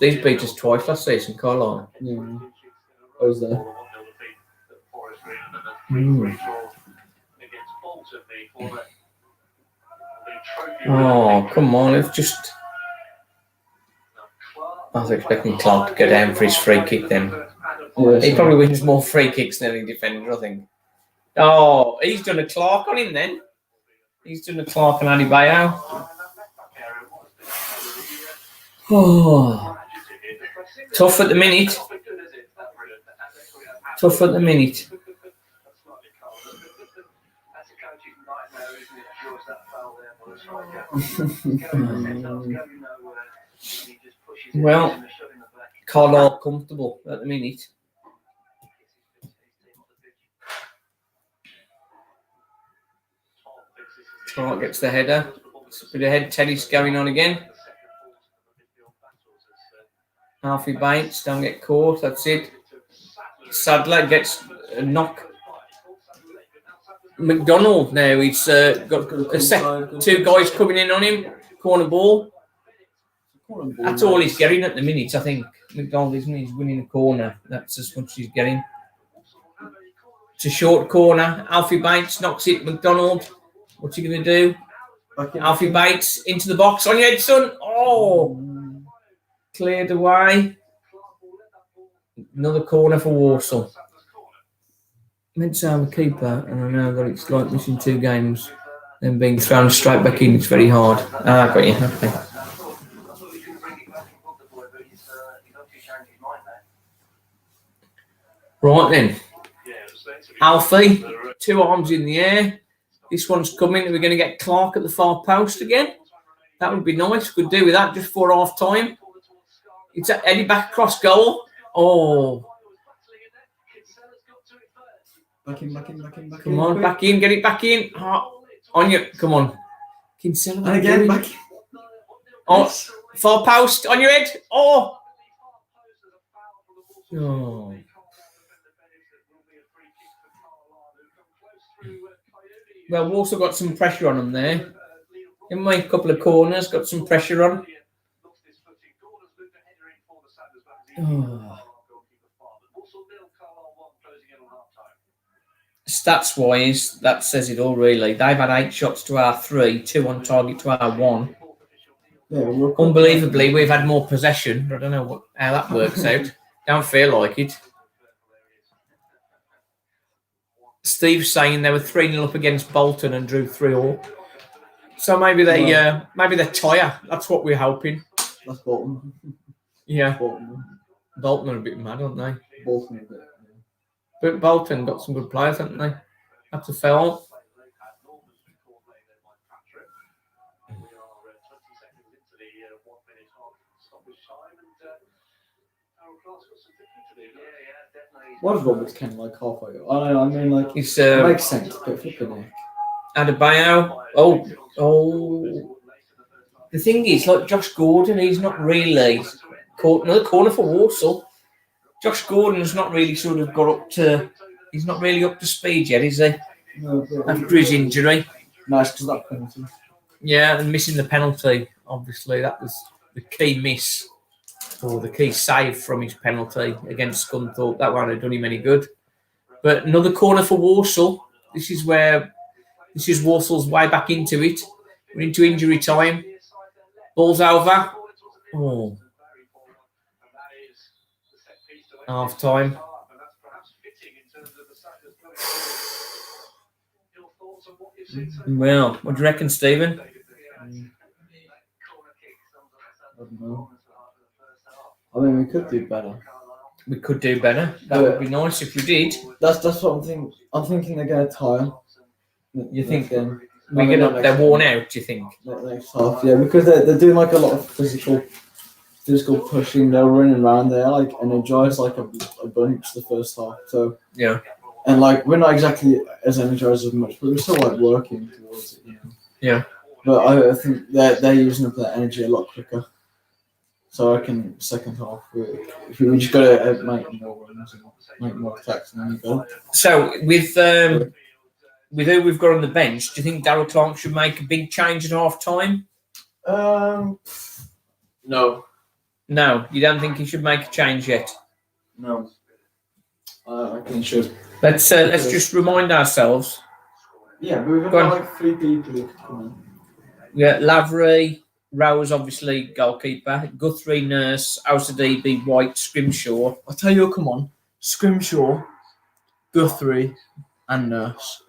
twice last season, Carlisle. Yeah. I was there. Oh, come on, it's just. I was expecting Clark to go down for his free kick then. Yeah, he probably wins more free kicks than any defender, I think. Oh, he's done a Clark on him then. He's done a Clark on Adebayo. Oh, tough at the minute. Tough at the minute. Well, Carlisle comfortable at the minute. Clark gets the header. Bit of head tennis going on again. Alfie Bates, don't get caught, that's it. Sadler gets a knock. McDonald now, he's got two guys coming in on him. Corner ball. That's all he's getting at the minute, I think. McDonald, isn't he? He's winning a corner. That's as much as he's getting. It's a short corner. Alfie Bates knocks it. McDonald. What's he going to do? Alfie Bates into the box. On your head, son. Oh. Cleared away. Another corner for Walsall. Meant to have a keeper, and I know that it's like missing 2 games. Then being thrown straight back in, it's very hard. Got you. Okay. Right then. Alfie, 2 arms in the air. This one's coming. We're going to get Clark at the far post again. That would be nice. Could do with that just for half time. It's Eddie back across goal. Oh. Back in. Come on, back in. Get it back in. On you. Come on. Kinsella. And again, back in. Oh, far post. On your head. Oh. Oh. Well, we've also got some pressure on them there. Haven't we? A couple of corners, got some pressure on. Oh. Stats-wise, that says it all, really. They've had 8 shots to our 3, 2 on target to our 1. Yeah, Unbelievably, we've had more possession. I don't know how that works out. Don't feel like it. Steve's saying they were 3-0 up against Bolton and drew 3-all. So maybe they're tired. That's what we're hoping. That's Bolton. Yeah. Bolton are a bit mad, aren't they? Bolton a bit. Yeah. But Bolton got some good players, haven't they? That's a foul. What is Roberts Ken like halfway? I mean, like, It's it makes sense, but flipping it. Adebayo. Oh. The thing is, like Josh Gordon, he's not really caught another corner for Walsall. Josh Gordon's not really sort of got up to. He's not really up to speed yet, is he? No, After his injury. Nice, because that penalty. Yeah, and missing the penalty. Obviously, that was the key miss. Or the key save from his penalty against Scunthorpe. That won't have done him any good. But another corner for Walsall. This is Walsall's way back into it. We're into injury time. Ball's over. Oh. Half time. Well, what do you reckon, Stephen? I don't know. I mean, we could do better. We could do better. That would be nice if we did. That's what I'm thinking. I'm thinking they're going to tire. You think then they're worn out? Do you think? Next half, yeah, because they're doing like a lot of physical pushing. They're running around there, like energized like a bunch the first half. So yeah, and like we're not exactly as energized as much, but we're still like working towards it. Yeah. But I think they're using up that energy a lot quicker. So I reckon second half we just got to make more runs and make more attacks, and then you go. So with who we've got on the bench, do you think Darryl Clark should make a big change at half time? No. No, you don't think he should make a change yet? No. I reckon he should. Let's just remind ourselves. Yeah, but we've got like 3 people who can come in. Yeah, Lavery, Rose, obviously goalkeeper, Guthrie, Nurse, Osadebe, White, Scrimshaw. I'll tell you, come on, Scrimshaw, Guthrie, and Nurse.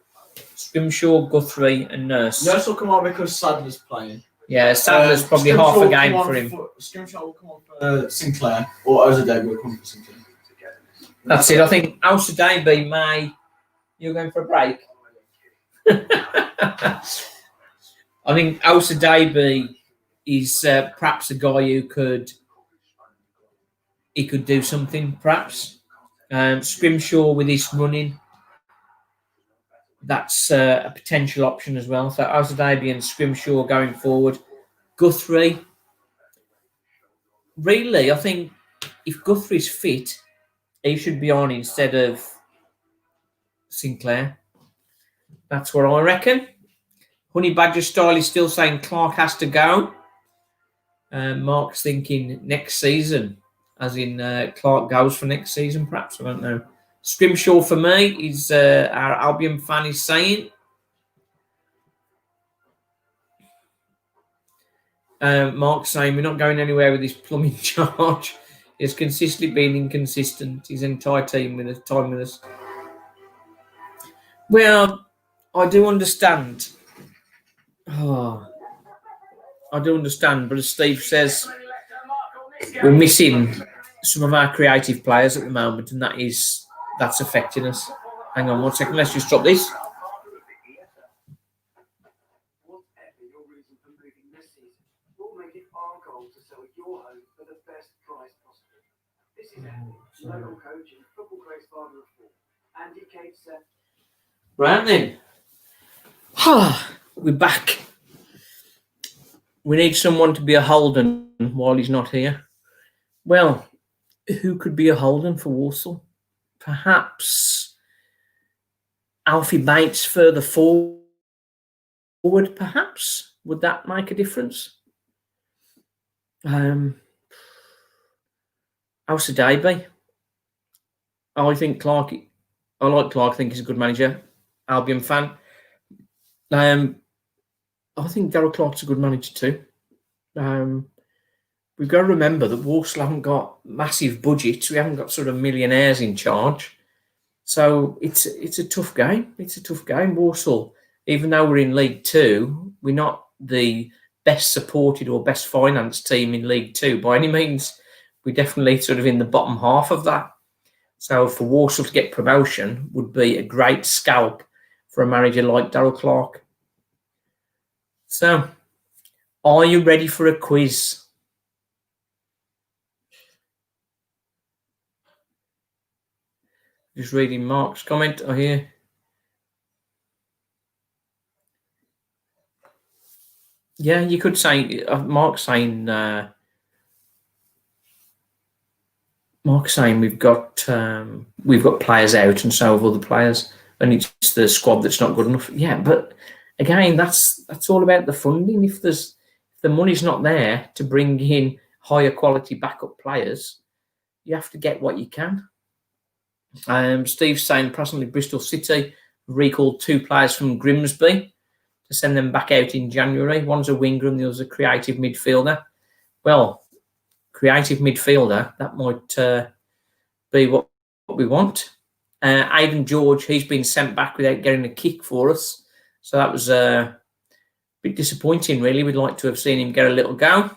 Scrimshaw, Guthrie, and Nurse. Nurse will come on because Sadler's playing. Yeah, Sadler's probably half a game for him. Scrimshaw will come on for Sinclair, or Osadebe will come for Sinclair. That's it. I think Osadebe may. You're going for a break. I think Osadebe is perhaps a guy who could do something, perhaps. Scrimshaw with his running, that's a potential option as well. So Osadebe and Scrimshaw going forward. Guthrie, really, I think if Guthrie's fit, he should be on instead of Sinclair. That's what I reckon. Honey Badger Style is still saying Clark has to go. Mark's thinking next season, as in Clark goes for next season, perhaps. I don't know. Scrimshaw for me is our Albion fan is saying. Mark's saying we're not going anywhere with this plumbing charge. He's consistently been inconsistent. His entire time with us. Well, I do understand. Oh, I do understand, but as Steve says, we're missing some of our creative players at the moment, and that's affecting us. Hang on 1 second. Let's just stop this. Whatever your reason for moving this season, we'll make it our goal to sell your home for the best price possible. This is Andy, local coach and football craze father of four. Andy Cates said, Right then. We're back. We need someone to be a Holden while he's not here. Well, who could be a Holden for Walsall? Perhaps Alfie Bates further forward, perhaps? Would that make a difference? How's Davey? I like Clark. I think he's a good manager. Albion fan. I think Darryl Clark's a good manager too. We've got to remember that Walsall haven't got massive budgets. We haven't got sort of millionaires in charge. So it's a tough game. It's a tough game. Walsall, even though we're in League Two, we're not the best supported or best financed team in League Two by any means. We're definitely sort of in the bottom half of that. So for Walsall to get promotion would be a great scalp for a manager like Darryl Clark. So, are you ready for a quiz? Just reading Mark's comment. I hear. Yeah, you could say Mark's saying. Mark's saying we've got players out, and so have other players, and it's the squad that's not good enough. Yeah, but again, that's all about the funding. If the money's not there to bring in higher quality backup players, you have to get what you can. Steve's saying presently Bristol City recalled 2 players from Grimsby to send them back out in January. One's a winger and the other's a creative midfielder. Well, creative midfielder, that might be what we want. Aidan George, he's been sent back without getting a kick for us. So that was a bit disappointing, really. We'd like to have seen him get a little go.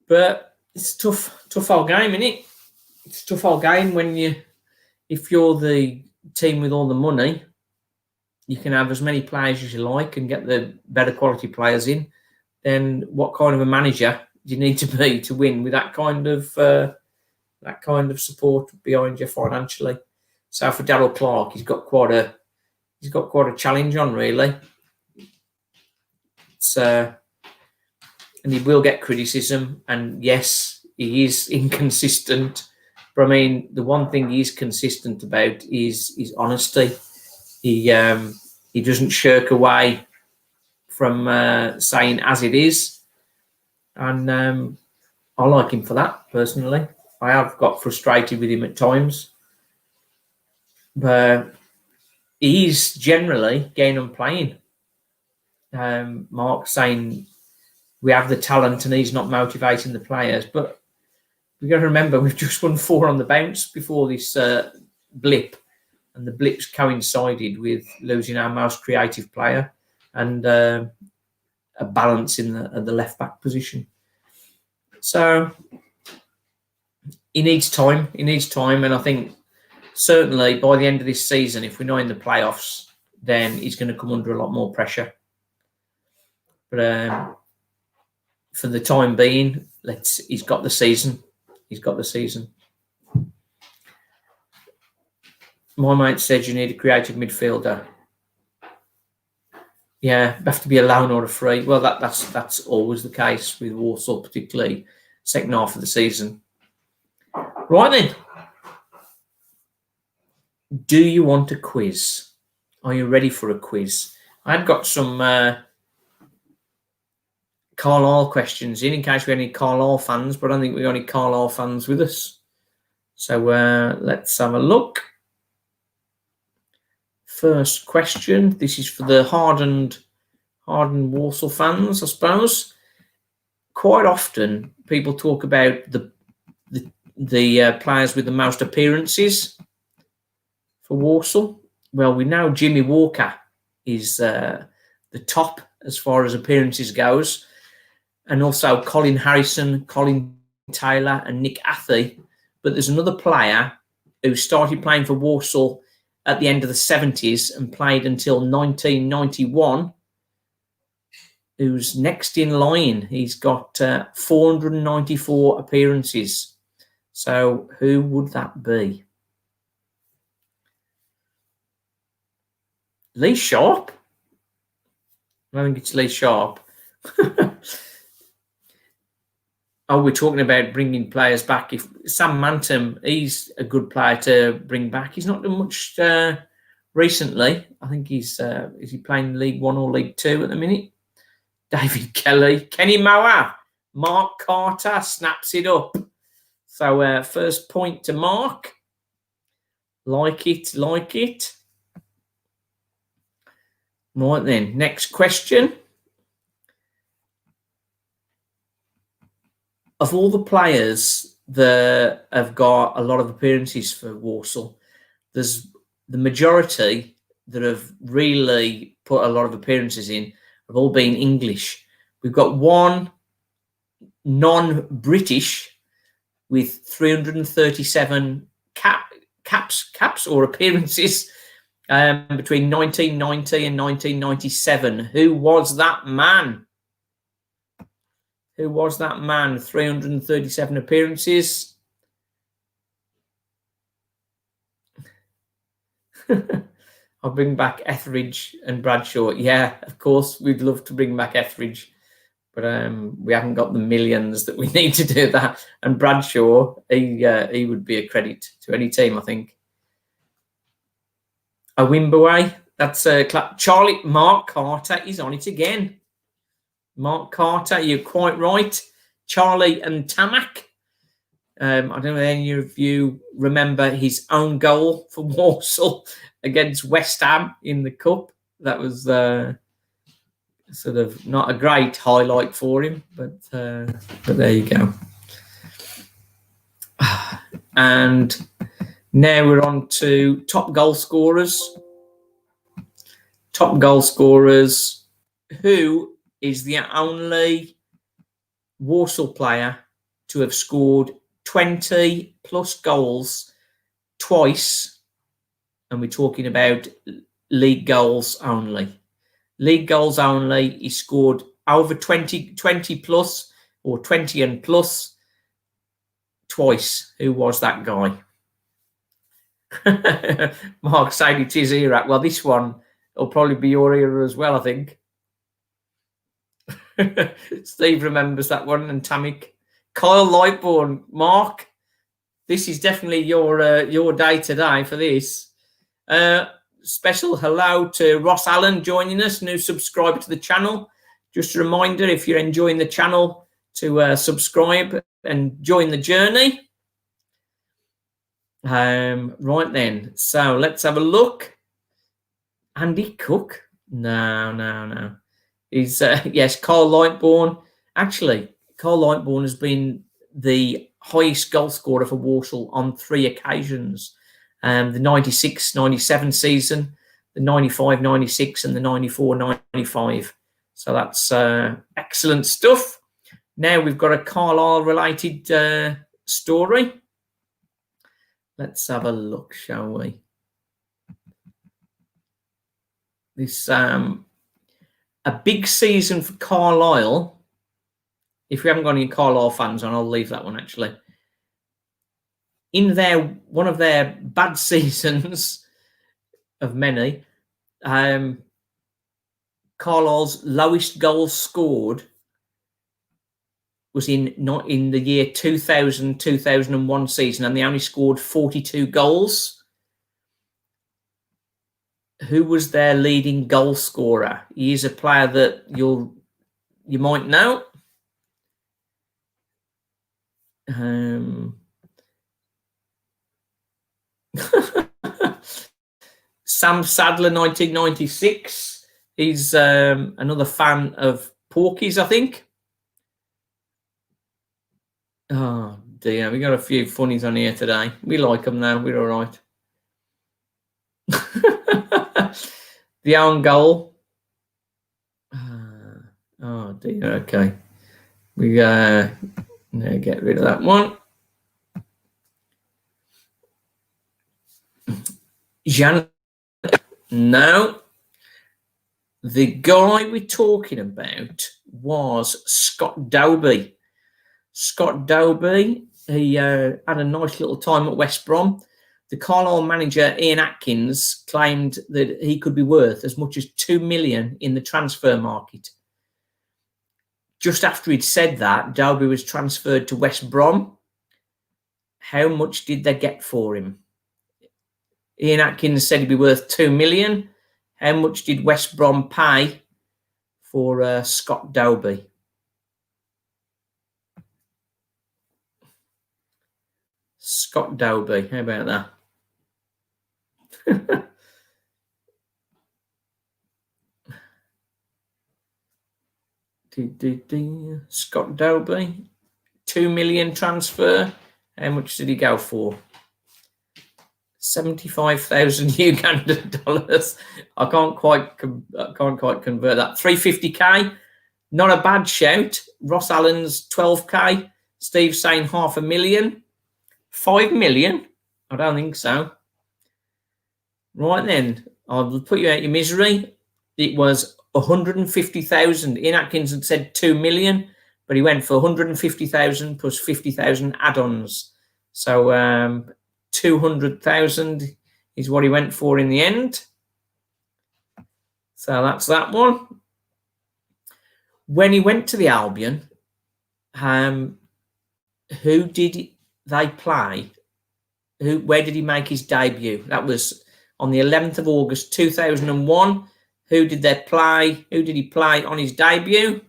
But it's a tough old game, isn't it? It's a tough old game if you're the team with all the money, you can have as many players as you like and get the better quality players in. Then what kind of a manager do you need to be to win with that kind of support behind you financially? So for Darryl Clark, he's got quite a challenge on, really. And he will get criticism, and yes, he is inconsistent. But I mean, the one thing he's consistent about is his honesty. He doesn't shirk away from saying as it is, and I like him for that personally. I have got frustrated with him at times, but he's generally getting on playing. Mark saying we have the talent and he's not motivating the players, but we've got to remember we've just won 4 on the bounce before this blip, and the blips coincided with losing our most creative player and a balance in the left back position. So he needs time. And I think certainly by the end of this season, if we're not in the playoffs, then he's going to come under a lot more pressure. But for the time being, he's got the season. My mate said you need a creative midfielder. Yeah, you have to be a loan or a free. Well, that's always the case with Walsall, particularly second half of the season. Right then. Do you want a quiz? Are you ready for a quiz? I've got some Carlisle questions in case we have any Carlisle fans, but I don't think we got any Carlisle fans with us. So let's have a look. First question. This is for the hardened Walsall fans, I suppose. Quite often, people talk about the players with the most appearances for Walsall. Well, we know Jimmy Walker is the top as far as appearances goes, and also Colin Harrison, Colin Taylor, and Nick Athey. But there's another player who started playing for Walsall at the end of the 70s and played until 1991, who's next in line. He's got 494 appearances. So who would that be? Lee Sharp? I think it's Lee Sharp. Oh, we're talking about bringing players back. If Sam Mantum, he's a good player to bring back. He's not done much recently. I think he's is he playing League One or League Two at the minute? David Kelly, Kenny Mower, Mark Carter snaps it up. So first point to Mark. Like it. Right then, next question. Of all the players that have got a lot of appearances for Walsall, there's the majority that have really put a lot of appearances in have all been English. We've got one non-British with 337 caps or appearances between 1990 and 1997. Who was that man? Who was that man? 337 appearances. I'll bring back Etheridge and Bradshaw. Yeah, of course, we'd love to bring back Etheridge, but we haven't got the millions that we need to do that. And Bradshaw, he would be a credit to any team, I think. A Wimberway, that's Charlie. Mark Carter is on it again. Mark Carter, you're quite right. Charlie and Tamak. I don't know if any of you remember his own goal for Walsall against West Ham in the Cup. That was sort of not a great highlight for him, but there you go. And now we're on to top goal scorers. Top goal scorers. Who is the only Walsall player to have scored 20 plus goals twice? And we're talking about league goals only. League goals only. He scored over 20 plus or 20 and plus twice. Who was that guy? Mark said it's his era. Well, this one will probably be your era as well, I think. Steve remembers that one, and Tamik. Kyle Lightbourne. Mark, this is definitely your day today for this. Special hello to Ross Allen joining us, new subscriber to the channel. Just a reminder, if you're enjoying the channel, to subscribe and join the journey. Right then, so let's have a look. Andy Cook? No. He's yes, Carl Lightbourne. Actually, Carl Lightbourne has been the highest goal scorer for Walsall on 3 occasions. The 96-97 season, the 95-96, and the 94-95. So that's excellent stuff. Now we've got a Carlisle-related story. Let's have a look, shall we? This a big season for Carlisle. If we haven't got any Carlisle fans on, I'll leave that one actually. In one of their bad seasons of many, Carlisle's lowest goals scored was in the year 2000-2001 season, and they only scored 42 goals. Who was their leading goal scorer? He is a player that you might know. Sam Sadler, 1996. He's another fan of Porky's, I think. Oh dear, we got a few funnies on here today. We like them now. We're all right. The own goal. Oh dear. Okay, we now get rid of that one. Jean. No. The guy we're talking about was Scott Dobie. Scott Dobie, he had a nice little time at West Brom. The Carlisle manager, Ian Atkins, claimed that he could be worth as much as $2 million in the transfer market. Just after he'd said that, Dobie was transferred to West Brom. How much did they get for him? Ian Atkins said he'd be worth $2 million. How much did West Brom pay for Scott Dobie? Scott Dobie, how about that? Scott Dobie, $2 million transfer. How much did he go for? 75,000 Ugandan dollars. I can't quite convert that. 350k. Not a bad shout. Ross Allen's 12k. Steve saying $500,000. 5 million? I don't think so. Right then, I'll put you out your misery. It was 150,000. Ian Atkins had said 2 million, but he went for 150,000 plus 50,000 add-ons. So 200,000 is what he went for in the end. So that's that one. When he went to the Albion, who did they play? Where did he make his debut? That was on the 11th of August 2001. Who did they play? Who did he play on his debut?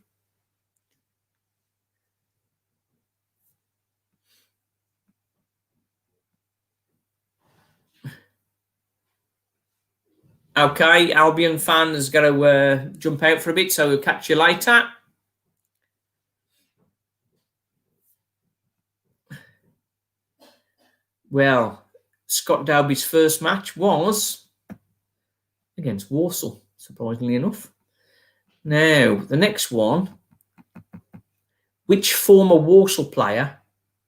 Okay, Albion fan has got to jump out for a bit, so we'll catch you later. Well, Scott Dobie's first match was against Walsall, surprisingly enough. Now, the next one. Which former Walsall player,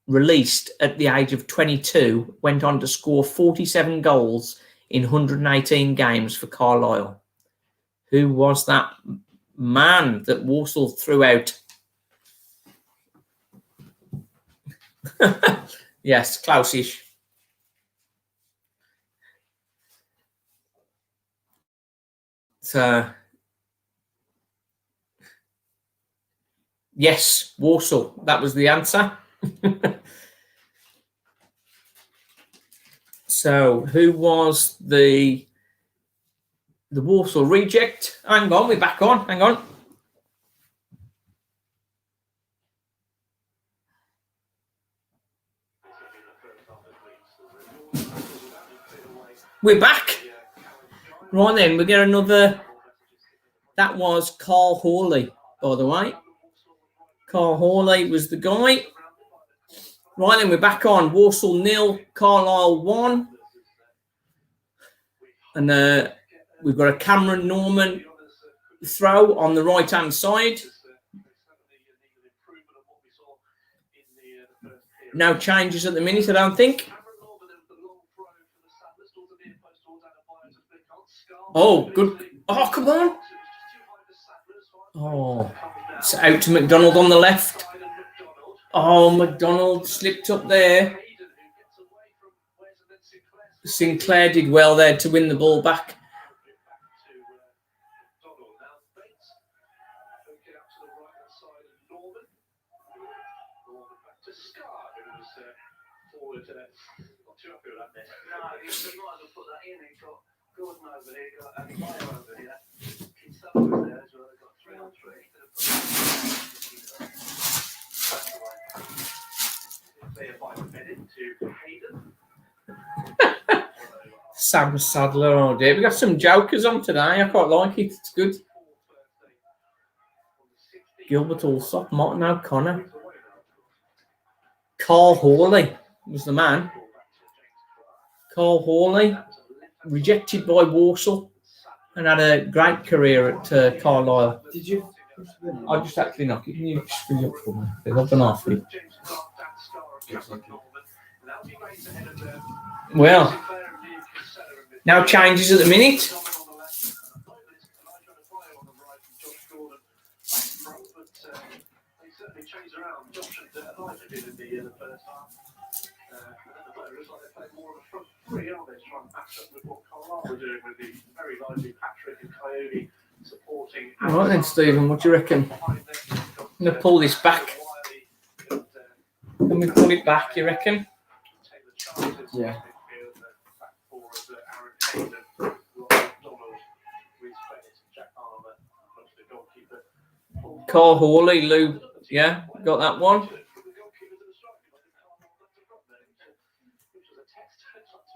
released at the age of 22, went on to score 47 goals in 118 games for Carlisle? Who was that man that Walsall threw out? Yes, close-ish. So, yes, Walsall. That was the answer. So, who was the Walsall reject? Hang on, we're back on. Hang on. We're back. Right then, we get another. That was Carl Hawley, by the way. Carl Hawley was the guy. Right then, we're back on. Walsall 0, Carlisle 1. And we've got a Cameron Norman throw on the right-hand side. No changes at the minute, I don't think. Oh, good. Oh, come on. Oh, it's out to McDonald on the left. Oh, McDonald slipped up there. Sinclair did well there to win the ball back. Sam Sadler. Oh dear, we got some jokers on today. I quite like it. It's good. Gilbert Allsop, Martin O'Connor, Carl Hawley was the man. Carl Hawley, rejected by Walsall, and had a great career at Carlisle. Did you? I just actually knock it. Can you just fill it up for me? They've got an off it. Well, now changes at the minute. All right then, Stephen, what do you reckon? I'm going to pull this back. Can we pull it back, you reckon? Yeah. Carl Hawley, Lou, yeah, got that one.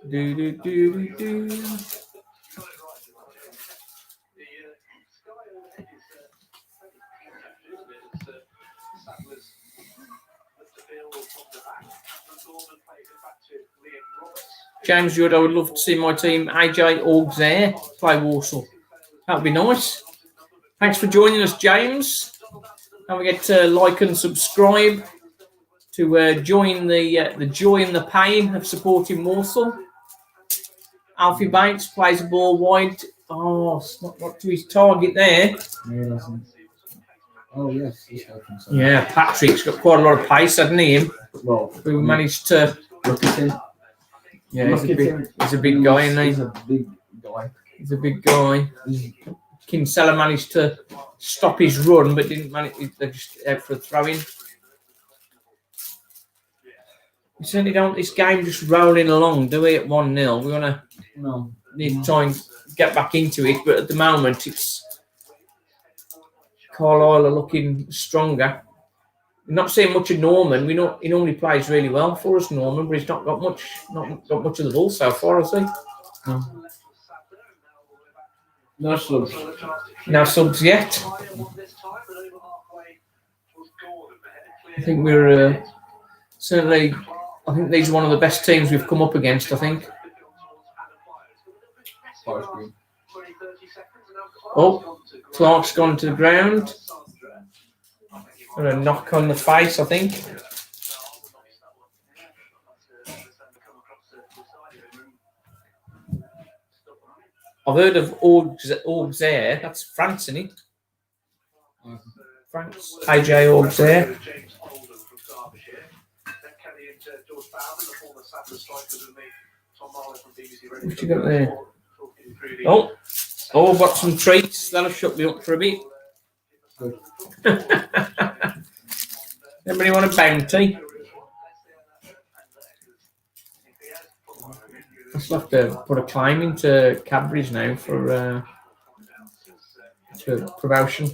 Do. James Judd, I would love to see my team AJ Auxerre play Walsall. That would be nice. Thanks for joining us, James. Don't forget to like and subscribe to join the joy and the pain of supporting Walsall. Alfie Bates plays the ball wide. Oh, it's not to his target there. No, oh, yes. Yeah, Patrick's got quite a lot of pace, hasn't he? Well, We managed to. look at him. Yeah, he's a big guy, isn't he? He's a big guy. He's a big guy. Kinsella managed to stop his run, but didn't manage. They're just out for a throw-in. We certainly don't want this game just rolling along, do we, at 1-0? We want to need to try and get back into it, but at the moment, it's Carlisle are looking stronger. We're not seeing much of Norman. He normally plays really well for us, Norman, but he's not got much of the ball so far, has he? No. No subs. No subs yet. I think we're certainly. I think these are one of the best teams we've come up against. I think. Oh, Clark's gone to the ground. Got a knock on the face, I think. I've heard of Auxerre. That's France, isn't it? France. AJ Auxerre. What you got there? Oh, got some treats. That'll shut me up for a bit. Anybody want a bounty? I still have to put a claim into Cadbury's now for promotion.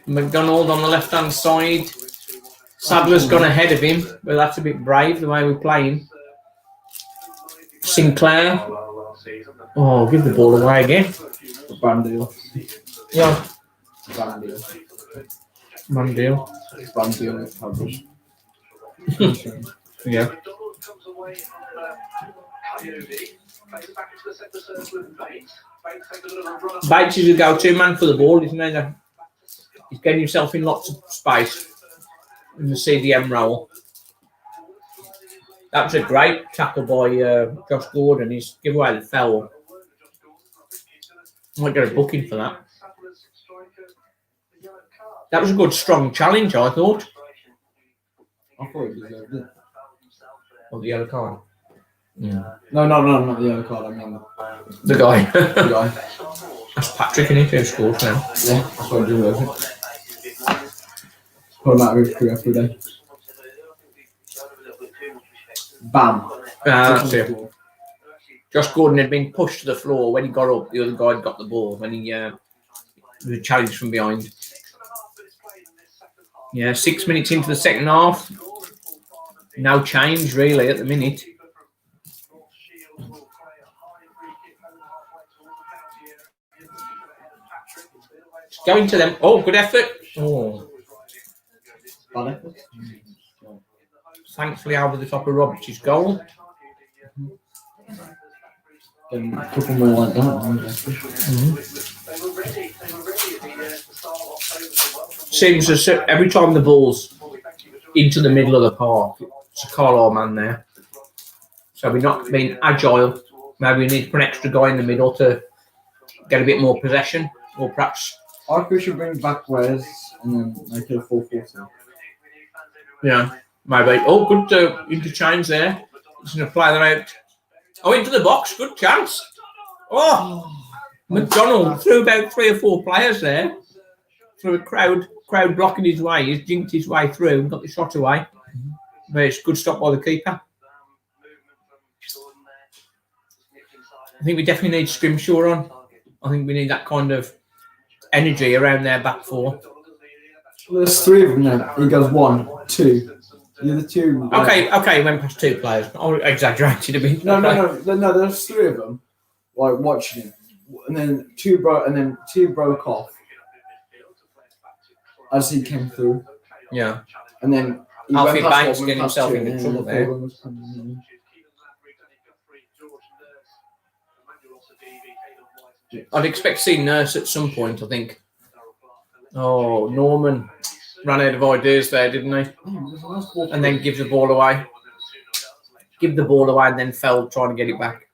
McDonald on the left-hand side. Sadler's gone ahead of him, but that's a bit brave the way we're playing. Sinclair. Oh, give the ball away again. Bandil. Yeah. Bandil. Bandil. Yeah. Bates is a go-to man for the ball, isn't he? He's getting himself in lots of space in the CDM role. That was a great tackle by Josh Gordon. He's given away the foul. I might get a booking for that. That was a good, strong challenge, I thought. I thought it deserved it. Or the yellow card. Yeah. No, not the yellow card. I mean the guy. the guy. That's Patrick, and he scores now. Yeah, that's what I deserve it. Put him out of his career every day. Bam. That's it. Josh Gordon had been pushed to the floor. When he got up, the other guy had got the ball. When he was a challenge from behind. Yeah, 6 minutes into the second half. No change really at the minute. It's going to them. Oh, good effort. Oh, Bad effort. thankfully over the top of Roberts' goal. Getting a couple more like that. Seems as if every time the ball's into the middle of the park, it's a Carlisle man there. So we're not being agile. Maybe we need to put an extra guy in the middle to get a bit more possession, or perhaps. I think we should bring back Wes and then make it a 4-4-2. Yeah, maybe. Oh, good interchange there. He's going to play that out. Oh, into the box. Good chance. Oh, McDonald threw about 3 or 4 players there. Through a crowd blocking his way. He's jinked his way through and got the shot away. But it's a good stop by the keeper. I think we definitely need Scrimshaw on. I think we need that kind of energy around their back four. Well, there's 3 of them now. He goes 1, 2. The other 2. Okay, he went past 2 players. I exaggerated a bit. No. There's 3 of them, like watching him, and then 2 broke off as he came through. Yeah. And then he Alfie went past Banks one, getting past himself 2, into and trouble the there. third one was coming in. I'd expect to see Nurse at some point, I think. Oh, Norman ran out of ideas there, didn't he? And then gives the ball away. Give the ball away and then fell trying to get it back.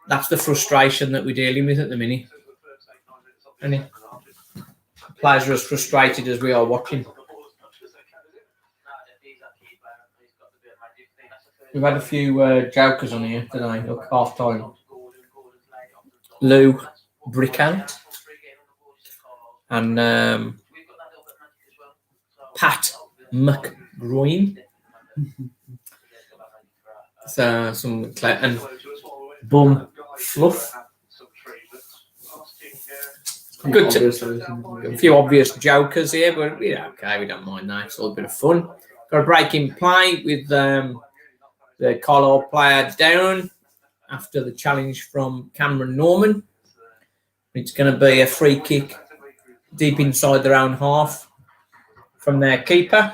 That's the frustration that we're dealing with at the minute. And players are as frustrated as we are watching. We've had a few jokers on here today, at half time. Lou Brickant and Pat McGroin. So some and Bum Fluff. Good. A few obvious jokers here, but yeah, okay, we don't mind that. It's all a bit of fun. Got a break in play with the Carlisle player down after the challenge from Cameron Norman. It's going to be a free kick deep inside their own half from their keeper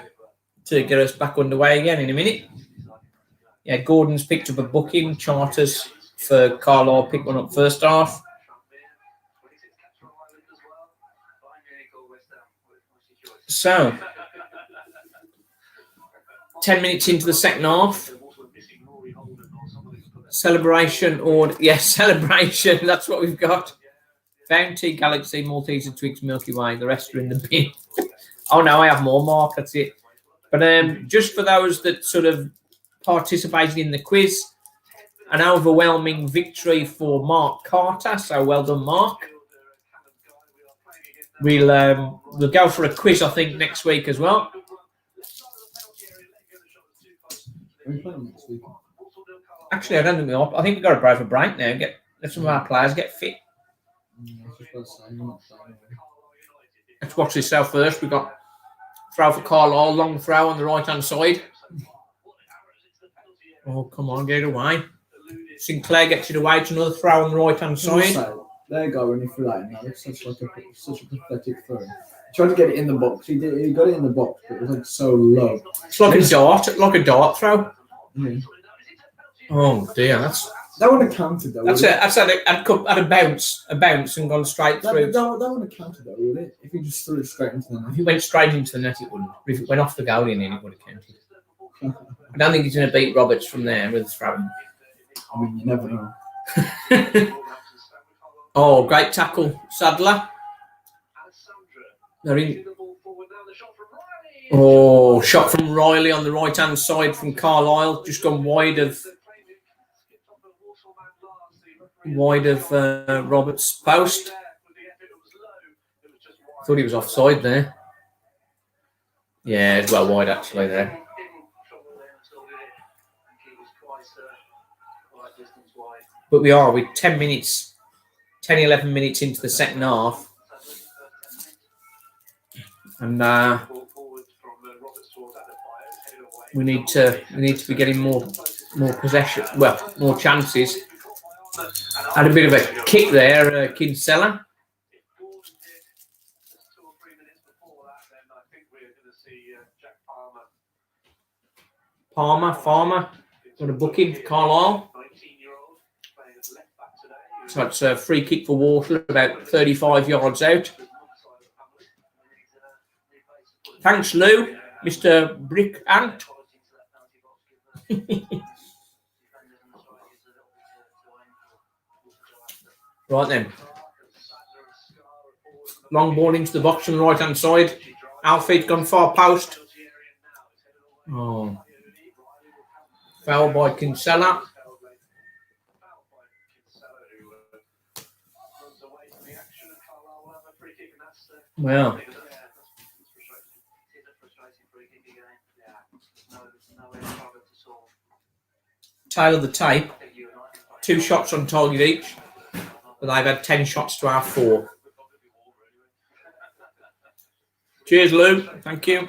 to get us back underway again in a minute. Yeah, Gordon's picked up a booking. Charters for Carlisle picked one up first half. So, 10 minutes into the second half. Celebration or celebration. That's what we've got. Bounty, Galaxy, Maltese and Twigs, Milky Way. The rest are in the bin. Oh no, I have more, Mark. That's it. But just for those that sort of participated in the quiz, an overwhelming victory for Mark Carter. So well done, Mark. We'll go for a quiz, I think, next week as well. Are we playing next week? Actually, I don't think we are. I think we've got to break for break now. Let some of our players get fit. Let's watch this out first. We've got throw for Carlisle, long throw on the right-hand side. Oh, come on, get it away. Sinclair gets it away to another throw on the right-hand side. There you go, when you feel like that. It's such a pathetic throw. He tried to get it in the box. He got it in the box, but it was like so low. It's like a dart throw. Yeah. Oh dear, that would have counted though. That's had a bounce and gone straight through. That would have counted though, would it? If he just threw it straight into the net. If he went straight into the net, it wouldn't. If it went off the goal in, it would have counted. I don't think he's going to beat Roberts from there with his throwing. I mean, you never know. Oh, great tackle, Sadler. They're in. Oh, shot from Riley on the right-hand side from Carlisle. Just gone wide of Roberts' post. Thought he was offside there. Yeah, it's well wide actually there. But we are with 10, 11 minutes into the second half. And we need to be getting more possession. Well, more chances. Had a bit of a kick there, Kinsella. Farmer got a booking for Carlisle. So it's a free kick for Walsall, about 35 yards out. Thanks, Lou, Mr. Brick Ant. Right then. Long ball into the box on the right hand side. Alfie's gone far post. Oh. Foul by Kinsella. Well. Tail of the tape. 2 shots on target each. But they've had 10 shots to our 4. Cheers, Lou. Thank you.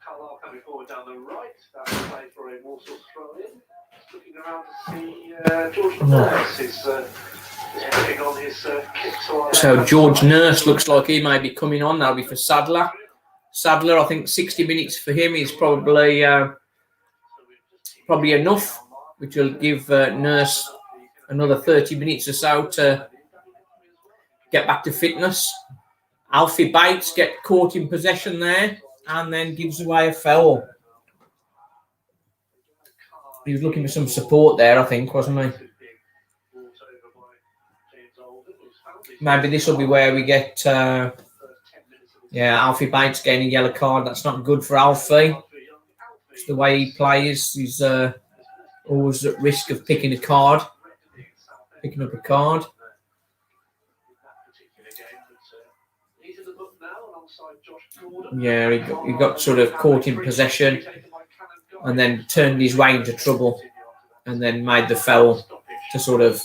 Carlisle coming forward down the right. That's a play for a Walsall throw-in. Looking around to see George Nurse is putting on his kicks. So George Nurse looks like he may be coming on. That'll be for Sadler. Sadler, I think 60 minutes for him is probably enough, which will give Nurse another 30 minutes or so to get back to fitness. Alfie Bates get caught in possession there and then gives away a foul. He was looking for some support there, I think, wasn't he? Maybe this will be where we get, Alfie Bates getting a yellow card. That's not good for Alfie. It's the way he plays. He's always at risk of picking up a card. Yeah, he got sort of caught in possession and then turned his way into trouble and then made the foul to sort of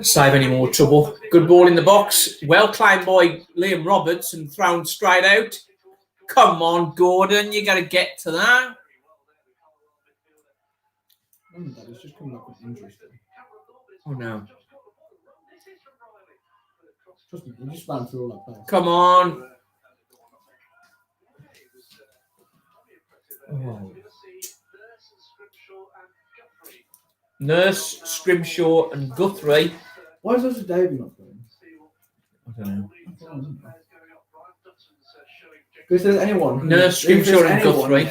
save any more trouble. Good ball in the box. Well claimed by Liam Roberts and thrown straight out. Come on, Gordon. You got to get to that. Oh, no. He just ran through all that pass. Come on. Oh. Nurse, Scrimshaw and Guthrie. Why is Dr. Davey not playing? I don't know. Because there's anyone. Nurse, Scrimshaw and Guthrie.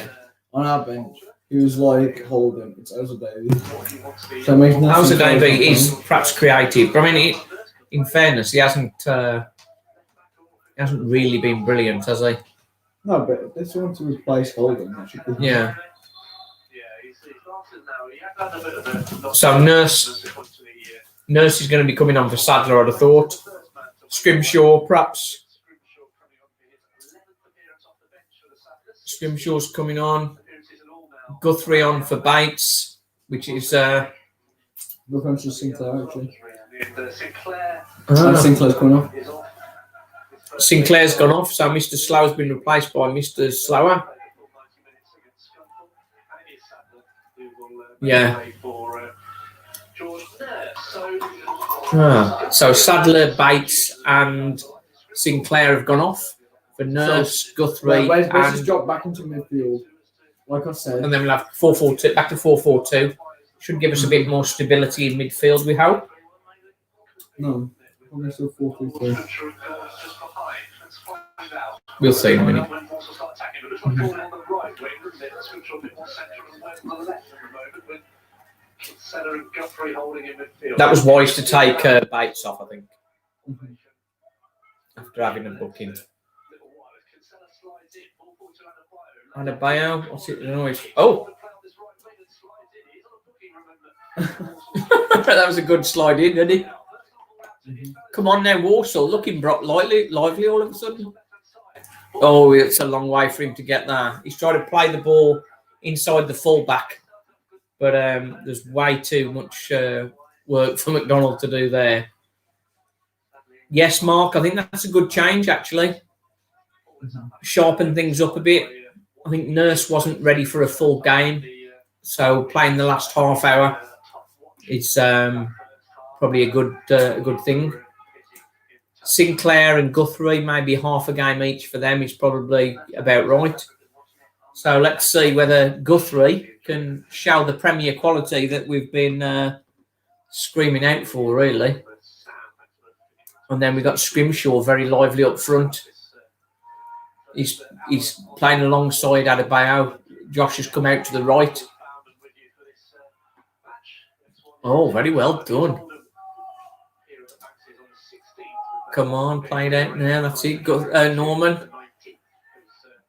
On our bench, he was like holding. It's Ozil Davey. So Ozil Davey is perhaps creative, but I mean, in fairness, he hasn't really been brilliant, has he? No, but they want to replace Holding. Yeah. So Nurse is going to be coming on for Sadler, I'd have thought. Scrimshaw, perhaps. Scrimshaw's coming on. Guthrie on for Bates, which is Look on to Sinclair actually. Sinclair. Sinclair's coming off. Sinclair's gone off, so Mr. Slower's been replaced by Mr. Slower. Yeah. So Sadler, Bates and Sinclair have gone off for Nurse, Guthrie, Where's just dropped back into midfield, like I said. And then we'll have 4-4-2, back to 4-4-2. Should give us a bit more stability in midfield, we hope. No, I'm still 4-3-3. We'll see in a minute. That was wise to take Bates off, I think. After having a booking. And a buyout. What's it? The noise? Oh! That was a good slide in, didn't it? Come on now, Walsall. Looking lively all of a sudden. Oh, it's a long way for him to get there. He's trying to play the ball inside the fullback, but there's way too much work for McDonald to do there. Yes, Mark, I think that's a good change, actually. Sharpen things up a bit. I think Nurse wasn't ready for a full game, so playing the last half hour is probably a good thing. Sinclair and Guthrie, maybe half a game each for them is probably about right. So let's see whether Guthrie can show the Premier quality that we've been screaming out for, really. And then we've got Scrimshaw very lively up front. He's playing alongside Adebayo. Josh has come out to the right. Oh, very well done. Come on, play it out now. That's it. Norman.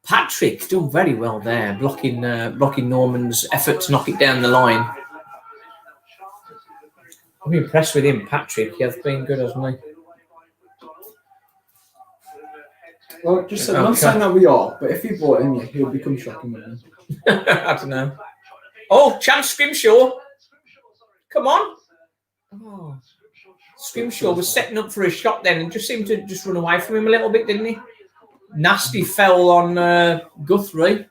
Patrick's done very well there, blocking Norman's effort to knock it down the line. I'm impressed with him, Patrick. He has been good, hasn't he? Well, just I'm not saying that we are, but if he bought him, yeah, he'll become shocking with him. I don't know. Oh, chance Scrimshaw. Come on. Oh. Scrimshaw was setting up for a shot then and just seemed to just run away from him a little bit, didn't he? Nasty foul on Guthrie.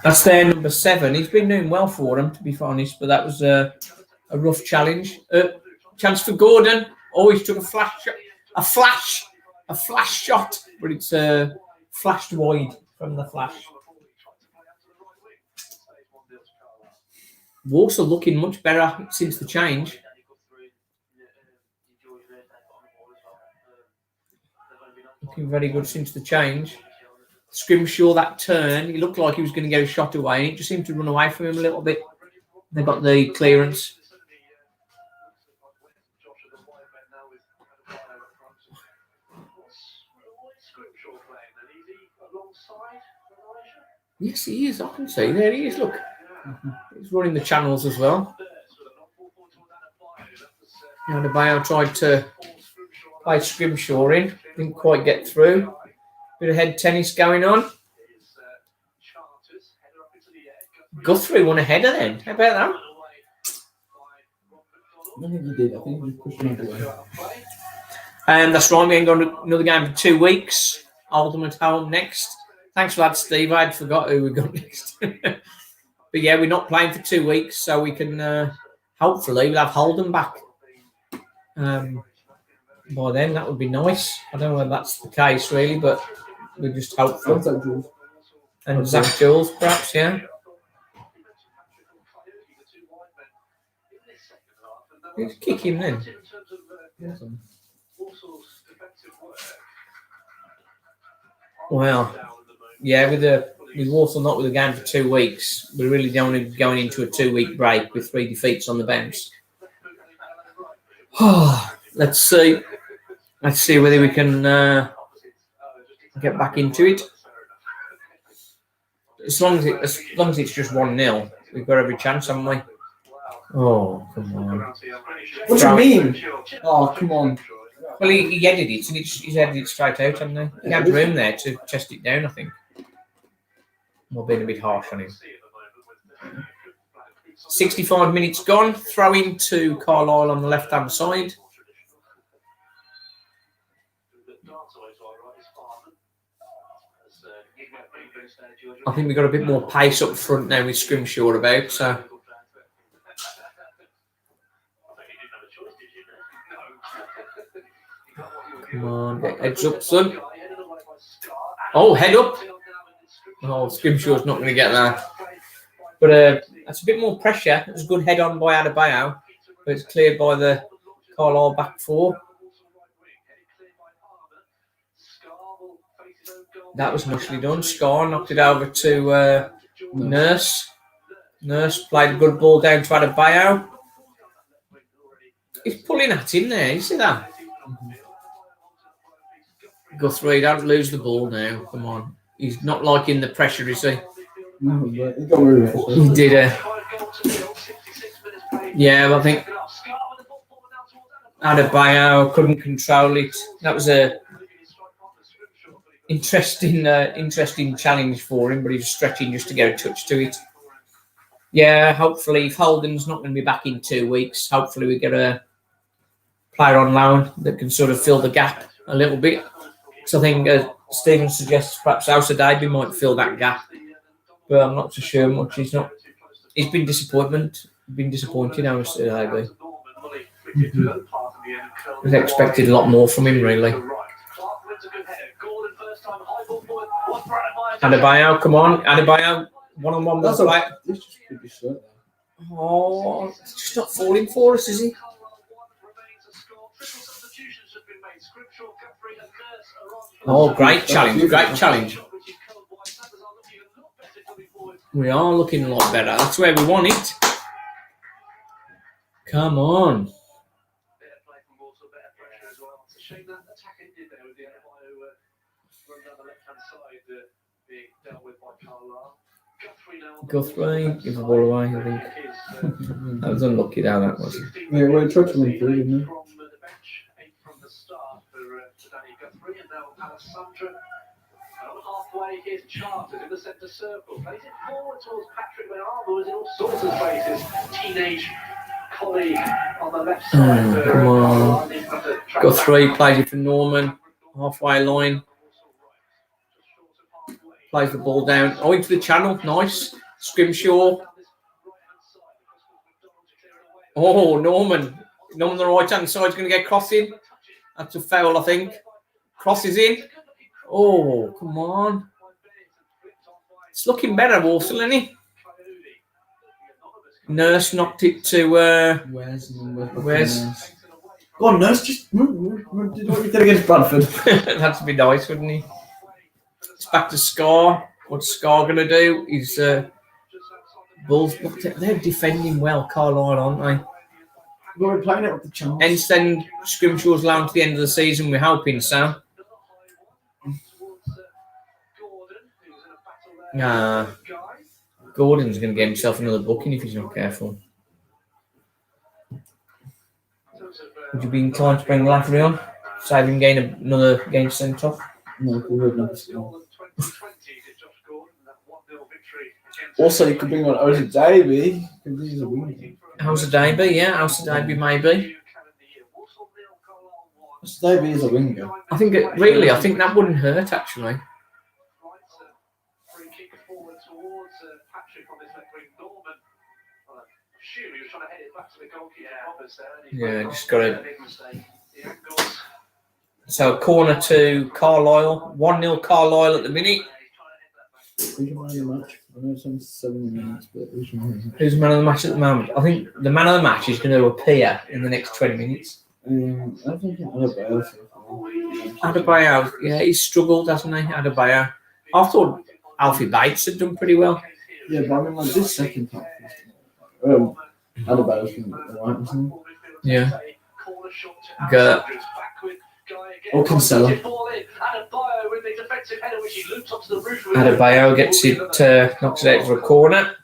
That's their number 7. He's been doing well for them, to be honest, but that was a rough challenge. Chance for Gordon. Oh, he took a flash shot, but it's flashed wide from the flash. Walsall looking much better since the change. Looking very good since the change. Scrimshaw, that turn, he looked like he was going to get a shot away, and it just seemed to run away from him a little bit. They got the clearance. Yes, he is. I can see. There he is. Look. He's running the channels as well. Adebayo tried to play Scrimshaw in. Didn't quite get through. Bit of head tennis going on. Guthrie won a header then. How about that? I think he did. I think he pushed him away. That's right. We ain't got another game for 2 weeks. Oldham at home next. Thanks for that, Steve. I had forgot who we got next. But yeah, we're not playing for 2 weeks, so we can hopefully we'll have Holden back. By then, that would be nice. I don't know whether that's the case really, but we just hope for. And Zach Jules, perhaps, yeah. Who's kicking then? Well, yeah, with Walsall not with a game for 2 weeks, we're really only going into a 2-week break with 3 defeats on the bounce. Let's see whether we can get back into it. As long as it's just 1-0, we've got every chance, haven't we? Oh, come on! What do you mean? Oh, come on! Well, he headed it, and he's headed it straight out, hasn't he? He had room there to chest it down, I think. We're being a bit harsh on him. 65 minutes gone. Throw in to Carlisle on the left-hand side. I think we've got a bit more pace up front now with Scrimshaw about, so... Come on, get heads up, son. Oh, head up. Oh, Scrimshaw's not going to get there. But that's a bit more pressure. It was a good head on by Adebayo, but it's cleared by the Carlisle back 4. That was nicely done. Scar knocked it over to Nurse. Nurse played a good ball down to Adebayo. He's pulling at him there. You see that? Guthrie, don't lose the ball now. Come on. He's not liking the pressure, is he? No, but he got rid of it. He did. Yeah, I think Adebayo couldn't control it. That was a interesting challenge for him, but he was stretching just to get a touch to it. Yeah, hopefully, if Holden's not going to be back in 2 weeks, hopefully we get a player on loan that can sort of fill the gap a little bit. So I think Stephen suggests perhaps House of Davy might fill that gap, but I'm not so sure much. He's been disappointing, House of Davy. I expected a lot more from him, really. Adebayo, come on, Adebayo, one-on-one with the player. Oh, it's just not falling for us, is he? Oh, great challenge. We are looking a lot better. That's where we want it. Come on. Guthrie, give the ball away, I think. That was unlucky now, that was. Yeah, we tried to win through, didn't we? Halfway, here's Chartered in the centre circle. Plays it forward towards Patrick Lear, who is in all sorts of spaces. Teenage colleague on the left side. Come on. Guthrie plays it for Norman. Halfway line. Plays the ball down. Oh, into the channel. Nice. Scrimshaw. Oh, Norman. Norman on the right hand side is going to get crossing. That's a foul, I think. Crosses in. Oh, come on. It's looking better, Walsall, isn't he? Nurse knocked it to... Where's? Go on, Nurse, just do what you did against Bradford. That'd be nice, wouldn't he? It's back to Scar. What's Scar going to do? He's... Bulls, they're defending well, Carlisle, aren't they? We're playing it with the chance. And send Scrimshaw's loan to the end of the season, we're hoping, Sam. Gordon's going to get himself another booking if he's not careful. Would you be inclined to bring Lafferty on? Save him getting another game sent off? No, we would not. Also, you could bring on House of Davy. House of Davy, yeah. House of Davy, maybe. House of Davy is a winger. I think that wouldn't hurt, actually. Yeah, just got it. So corner to Carlisle, 1-0 Carlisle at the minute. Who's man of the match? I know it's only 7 minutes, but who's man of the match at the moment? I think the man of the match is going to appear in the next 20 minutes. I think Adebayo, yeah, he's struggled, hasn't he? Adebayo. I thought Alfie Bates had done pretty well. Yeah, but I mean, like this second half. Adebayo's been alright, isn't he? Yeah. Good. Or Cancelo. Adebayo gets it, knocks it out for a corner.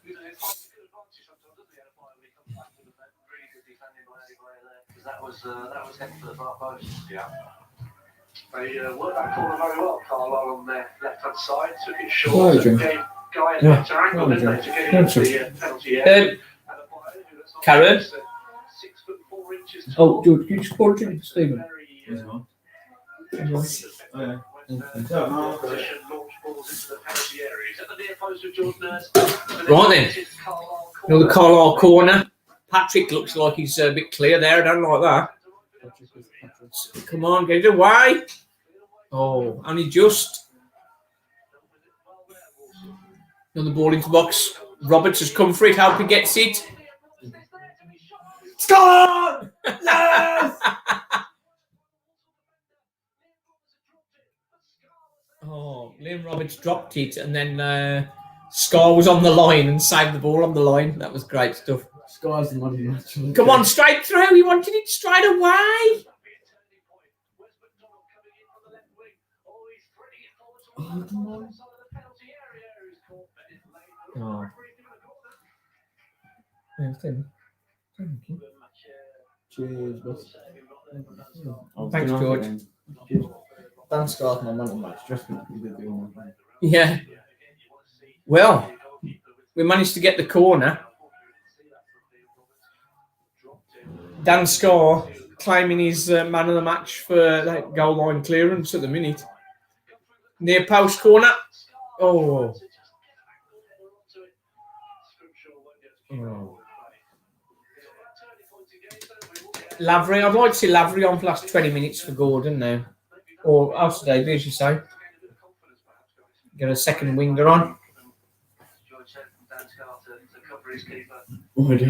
That was heading for the far post. Yeah. They worked that corner very well. Carlisle on their left-hand side took it short. Guy in the angle, didn't they, to get into the penalty area. Karen? 6'4" Oh, George, can you just call it to Stephen? Right then. Another Carlisle corner. Patrick looks like he's a bit clear there. I don't like that. Come on, get it away. Oh, only just. Another ball into the box. Roberts has come for it. Hope he gets it. Score! Yes! Oh, Liam Roberts dropped it, and then Scar was on the line and saved the ball on the line. That was great stuff. Scar's the money match. Come on, straight through. He wanted it straight away. Oh, come on. Oh. Yeah, thank you. Cheers, boss. Thanks, George. Dan Scar's my man of the match. Just what you did doing that. Yeah. Well, we managed to get the corner. Dan Scar claiming he's man of the match for that goal line clearance at the minute. Near post corner. Oh. Lavery. I'd like to see Lavery on for the last 20 minutes for Gordon now. Or Alster, as you say. Get a second winger on. Oh, I don't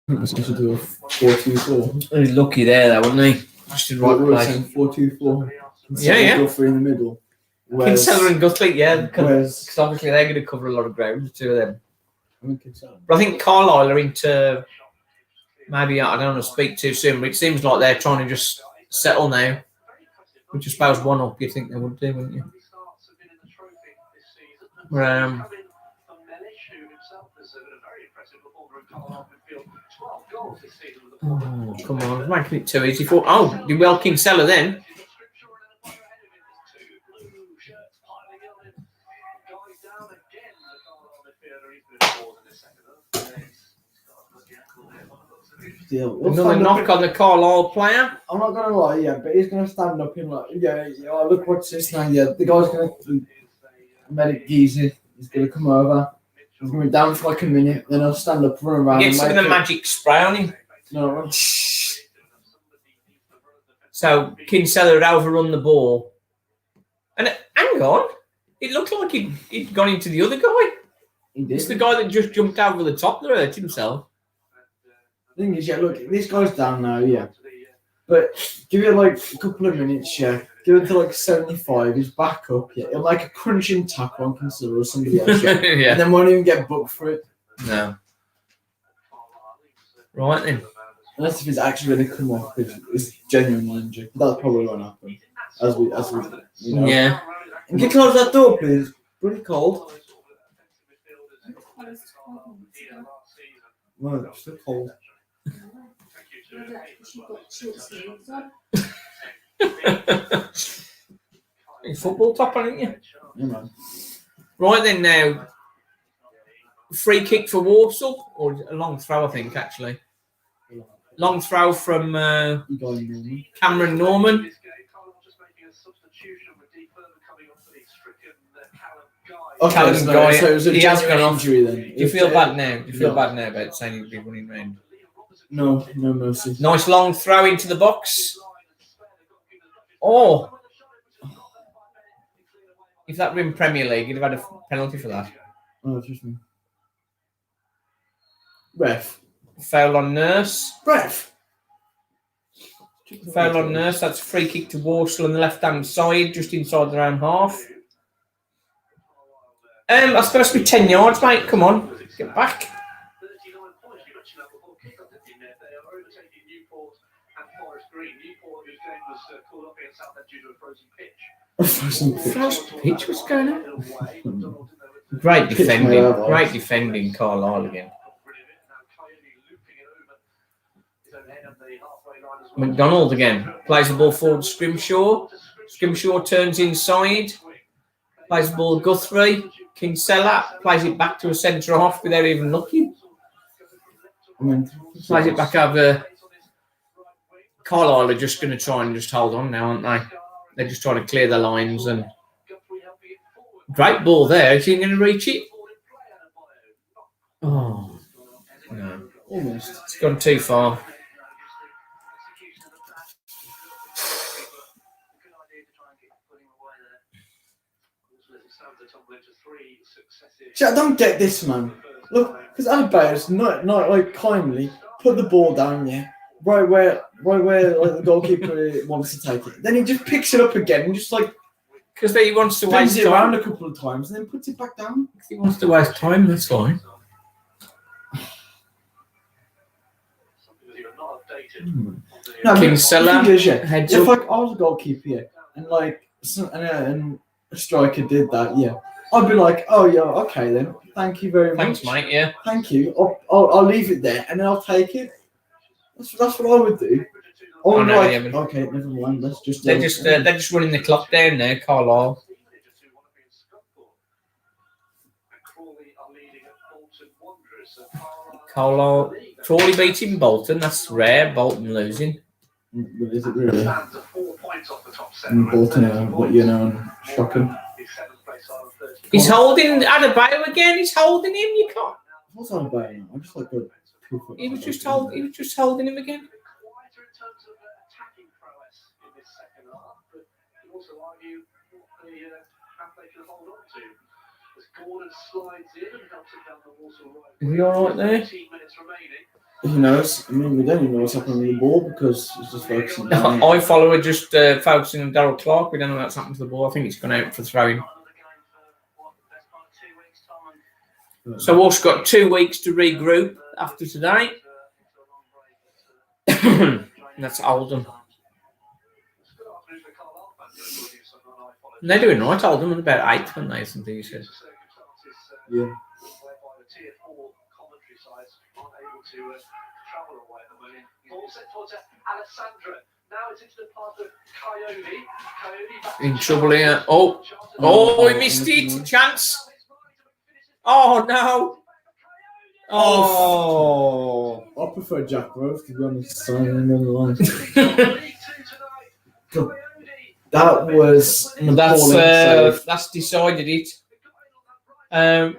know. It's supposed to do a 4-2-4. He's lucky there, though, wasn't he? Just in the right place. 4-2-4. Yeah. Guthrie in the middle. Kinsella and Guthrie, yeah. Because obviously they're going to cover a lot of ground, the two of them. But I think Carlisle are into... Maybe, I don't want to speak too soon, but it seems like they're trying to just settle now. Which I suppose one up, you think they would do, wouldn't you? Oh, come on, it's making it too easy for... Oh, do well Kinsella then. Another knock on the Carlisle player. I'm not gonna lie, yeah, but he's gonna stand up in like, look what's this now. Yeah, the guy's gonna medic geezer. He's gonna come over. He's gonna be down for like a minute, then he'll stand up, run around. Get some of the magic spray on him. No. So Kinsella had overrun the ball, and hang on, it looked like he'd gone into the other guy. He did. It's the guy that just jumped over the top that hurt himself. The thing is, yeah, look, this guy's down now, yeah. But give it like a couple of minutes, yeah. Give it to like 75, he's back up, yeah. He'll make a crunching tackle on Kinsella or somebody else, yeah. Yeah. And then won't even get booked for it. No. Right then. Unless if it's actually going to come off, it's genuinely injured. That's probably going to happen. As we, you know. Yeah. And can you close that door, please? Pretty cold. Well, it's still cold. Football top on, ain't you? Yeah, man. Right then now. Free kick for Walsall, or a long throw, I think, actually. Long throw from Cameron Norman. Okay, so it was a he has gone off. injury then. Do you feel bad now? Do you feel bad now about saying he'd be running round? No mercy. Nice long throw into the box. Oh. If that were in Premier League, you'd have had a penalty for that. Oh, just me. Ref. Foul on Nurse. Ref. Foul on Nurse. That's a free kick to Walsall on the left-hand side, just inside their own half. That's supposed to be 10 yards, mate. Come on. Get back. Frozen pitch, what's going on? Great defending. Great defending, Carlisle again. McDonald again. Plays the ball forward to Scrimshaw. Scrimshaw turns inside. Plays the ball to Guthrie. Kinsella plays it back to a centre half without even looking. Plays it back over. Carlisle are just going to try and just hold on now, aren't they? They're just trying to clear the lines. And great ball there. Is he going to reach it? Oh, no. Almost. It's gone too far. See, I don't get this, man. Look, because Adebayo's not like kindly put the ball down, yeah, right where like the goalkeeper wants to take it. Then he just picks it up again and just like because he wants to spins waste it around time. a couple of times and then puts it back down. He wants to waste time. That's fine. No, Kinsella heads up. If like I was a goalkeeper, yeah, and like and a striker did that, yeah, I'd be like, oh yeah, okay then, thank you very much. Thanks, mate. Yeah. Thank you. I'll leave it there and then I'll take it. That's what I would do. Oh, Oh, no, right. they haven't. Okay, never mind. Let's just. They're just running the clock down there, Carlisle. Carlisle. Crawley beating Bolton. That's rare. Bolton losing. Is it really? Bolton, what you know, shocking. He's holding Adebayo again. He's holding him. You can't. What's on about him? I'm just like a. He was just holding him again. Is he all right there? Who knows? I mean, we don't even know what's happening with the ball because it's just focusing. I follow it, just focusing on Darryl Clark. We don't know what's happened to the ball. I think it's gone out for throwing. So Walsh got 2 weeks to regroup after today. And that's Oldham. And they're doing right, Oldham, and about 8th when they something you said. Yeah. In trouble here. Oh, he missed it. Chance. Oh, no. Oh. I prefer Jack Rose, to be honest. Signing him on the line. That was. That's decided it. That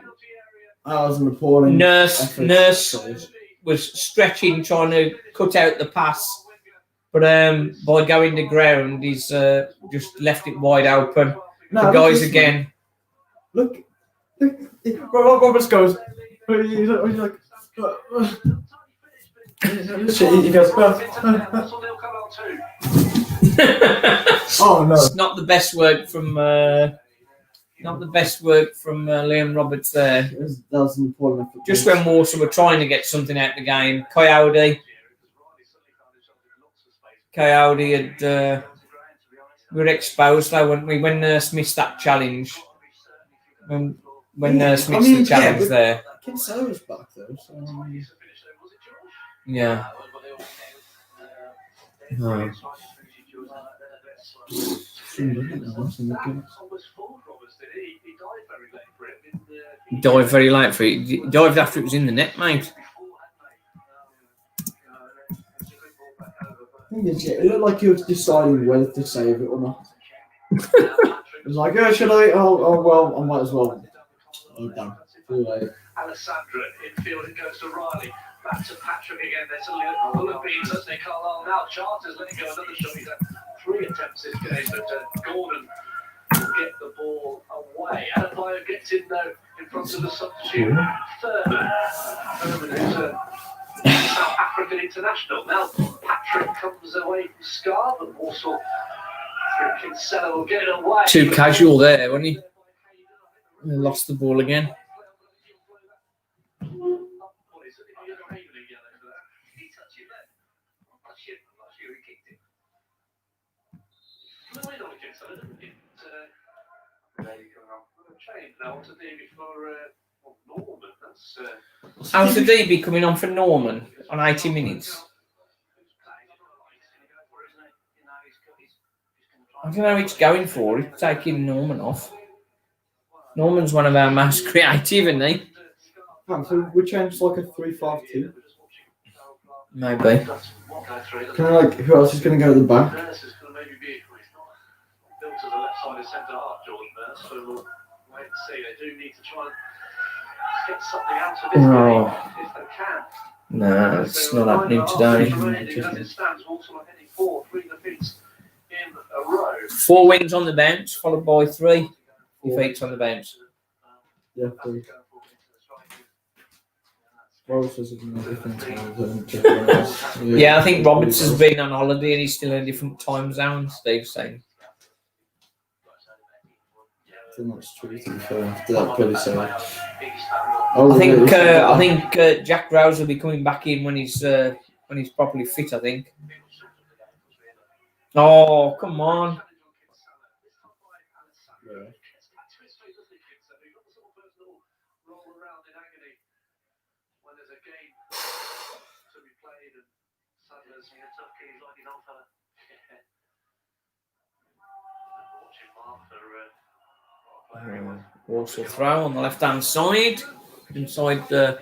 was an appalling. Nurse was stretching, trying to cut out the pass, but by going the ground, he's just left it wide open. No, the guys again. Look. Roberts goes. He's like. He goes. Oh no! It's not the best work from. Liam Roberts there. That was an important. Just when Walsall were trying to get something out of the game, Coyote had we were exposed though, weren't we? When Nurse missed that challenge. When Nurse missed the challenge there. Kinsella was back though, so yeah. No. He dived very late for it. He dived after it was in the net, mate. It looked like he was deciding whether to save it or not. It was like, oh, should I? Oh, well, I might as well. Oh, damn. Too late. Alessandra infield, it goes to Riley. Back to Patrick again. There's a little beans, doesn't it? Carlisle now. Charters letting go another shot. He's had 3 attempts this game, but Gordon will get the ball away. Adebayo gets in though in front of the substitute. Thurman, who's a South African international. Now Patrick comes away from Scar, but Walsall through Kinsella will get it away. Too casual there, wasn't he? He lost the ball again. How's the DB coming on for Norman on 80 minutes? I don't know who it's going for. He's taking Norman off. Norman's one of our most creative, isn't he? So we changed like a 3-5-2. Maybe. Kind of like, who else is going to go at the back? Nurse is going to maybe be built to the left side of centre half, George Nurse. So we'll wait and see. They do need to try and get something out of this game if they can. No, it's not happening today. As it stands, Walsall are heading 3 defeats in a row. 4 wins on the bounce, followed by 3 defeats on the bounce. Yeah, 3. Yeah, I think Roberts has been on holiday and he's still in a different time zone, Steve's saying. I think that's true, to be fair, after that bloody save. I think Jack Rose will be coming back in when he's properly fit, I think. Oh, come on. Yeah. Walsall throw on the left-hand side, inside the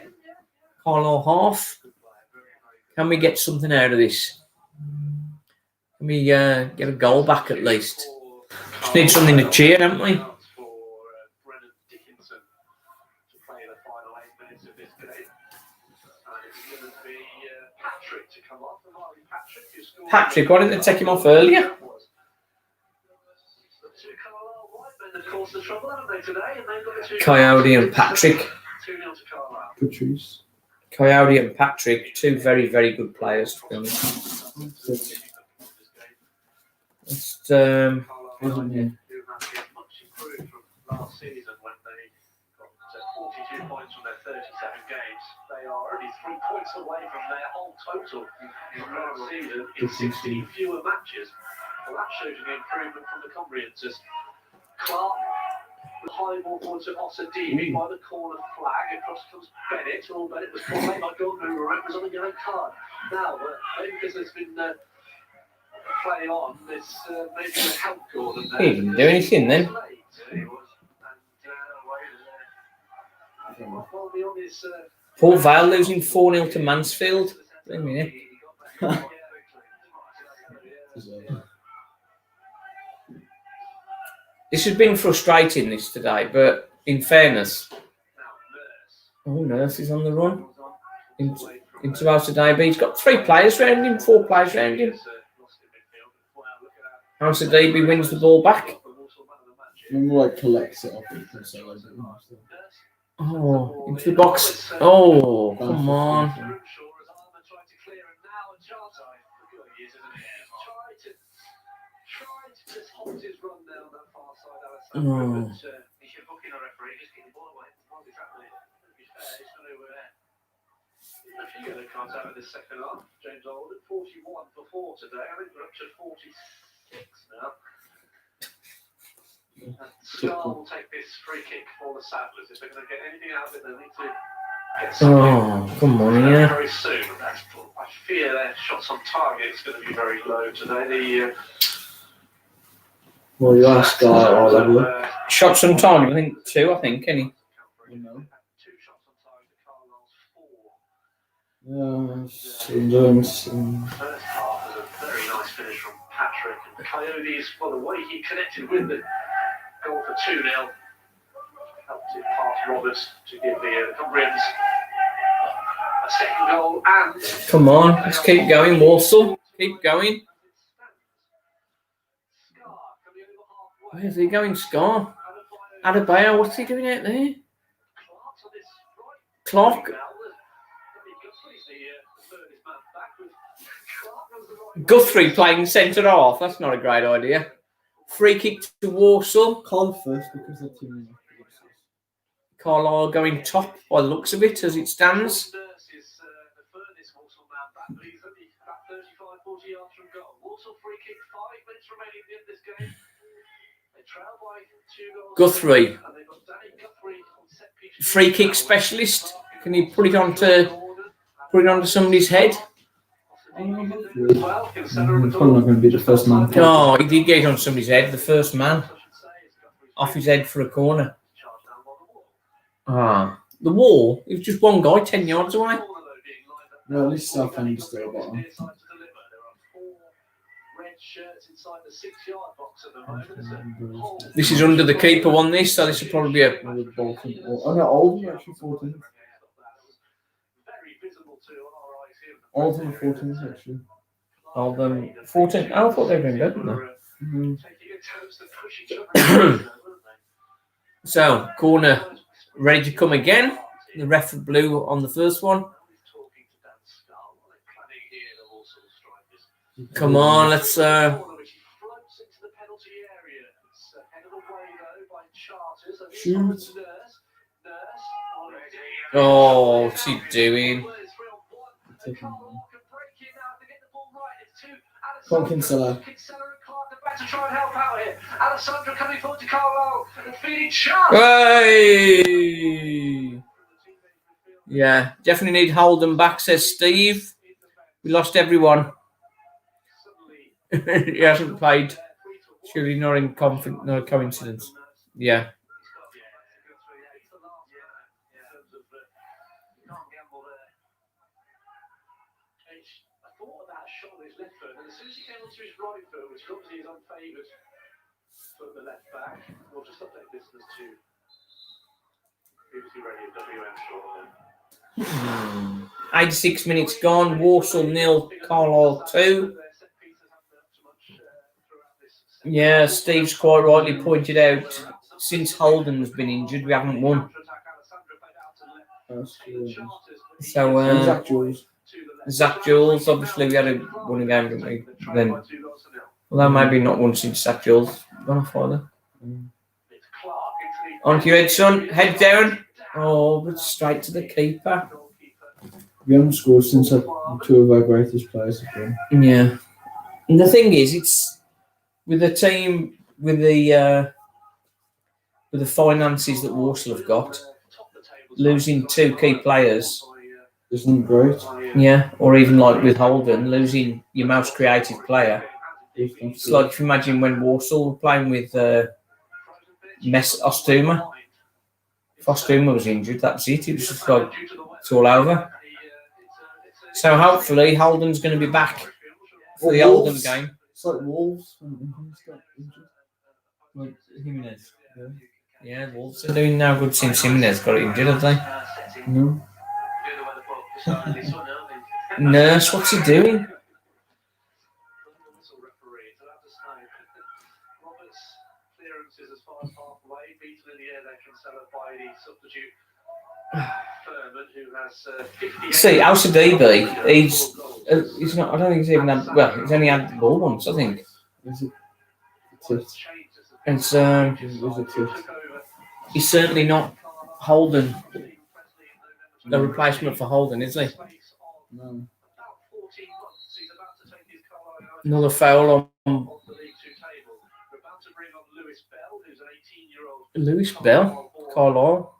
Carlisle half. Can we get something out of this? Can we get a goal back at least? Just need something to cheer, don't we? Patrick, why didn't they take him off earlier? Coyote and Patrick. Patrice. Coyote and Patrick, two very, very good players, to be honest. Just, last season when they got 42 points from their 37 games. They are only 3 points away from their whole total last season in 16 fewer matches. Well, that shows you the improvement from the Cumbrians. As Clark, the high ball forward to Osadimi by the corner flag. Across comes Bennett. Oh, Bennett was caught late by Gordon, who was on the yellow card. Now, maybe because there's been play on, this maybe to help Gordon. He didn't do anything then. Paul Vale losing 4-0 to Mansfield. Wait a minute. This has been frustrating this today, but in fairness, Nurse is on the run into House of Davy. He's got 3 players around him, 4 players around him. House of Davy wins the ball back. Like collects it off. Oh, into the box. Oh, come on. Oh. A few other cards out of this second half. James Alden, 41 for 4 today. I think we're up to 46 now. Scar will take this free kick for the Saddlers. If they're going to get anything out of it, they need to get something. Come on, yeah. Very soon. I fear their shots on target is going to be very low today. Well, you are Scar or level. Shots on target, I think 2, any? First half was a very nice finish from Patrick. And the Coyotes, well, the way he connected with the goal for 2-0 helped it past Roberts to give the Cumbrians a second goal. And come on, let's keep going, Walsall. Keep going. Where's he going, Scar? Adebayo, what's he doing out there? Clark. Guthrie playing centre half. That's not a great idea. Free kick to Walsall. Call first because they're team. Carlisle going top by the looks of it as it stands. Guthrie. Free kick specialist. Can he put it onto somebody's head? Probably not going to be the first man. Oh, he did get it on somebody's head, the first man. Off his head for a corner. The wall, it was just one guy 10 yards away. No, at least Southend is still bottom. This is under the keeper one, this, so this will probably be a... Oh no, Oldham actually 14th. Oldham 14th actually. Oldham 14th. I thought they were doing better than that. So, corner ready to come again. The ref blew on the first one. Come on, let's... Shoot. Oh, what's he doing? Kinsella. To try and help out here. Alessandro coming forward to Carlisle and feeding Charles. Hey! Yeah, definitely need Holden back, says Steve. We lost everyone. He hasn't played. Surely not in no coincidence. Yeah. I thought about a shot with his left foot, and as soon as he came onto his right foot, which obviously is unfavoured for the left back, we'll just update listeners to BBC Radio WM shortly. 86 minutes gone. Walsall 0, Carlisle 2. Yeah, Steve's quite rightly pointed out, since Holden's been injured, we haven't won. So, Zach Jules, obviously we had won a game, didn't we? Then, although maybe not one since Zach Jules gone off either. On to your head, son. Head down. Oh, but straight to the keeper. We haven't scored since two of our greatest players have gone. Yeah. And the thing is, it's with a team with the finances that Walsall have got, losing two key players isn't great. Yeah, or even like with Holden, losing your most creative player. It's like if you imagine when Walsall were playing with Ostuma. If Ostuma was injured, that's it. It was just like, it's all over. So hopefully Holden's going to be back for the Holden game. It's like Wolves. Like Jimenez. Yeah, Wolves are doing now good since Jimenez got injured, have they? No. Nurse, what's he doing? See, Al-Sadibi, he's not. I don't think he's even had. Well, he's only had the ball once, I think. Is it? It's It's he's certainly not Holden. The replacement for Holden, is he? No. Another foul on Lewis Bell, Carlisle.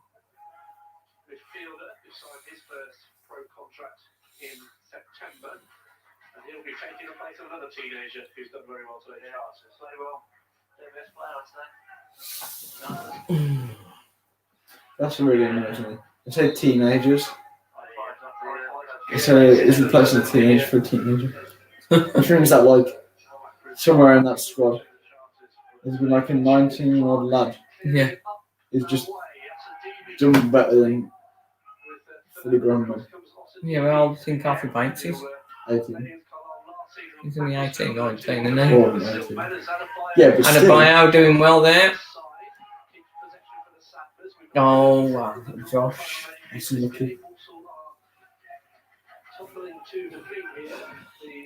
Midfielder who signed his first pro contract in September, and he'll be taking the place of another teenager who's done very well today. Play well. Their best player, I'd say. That's really annoying me. I say teenagers. So is replacing a teenager for a teenager. Which means that like somewhere in that squad there's been like a 19-year-old lad. Yeah. Who's just done better than fully grown man. Yeah, well, I think half your pints is 18. He's only 18, 19, isn't he? Or 19. Yeah, but And still. Abayo doing well there. Oh, wow. Josh. That's lucky.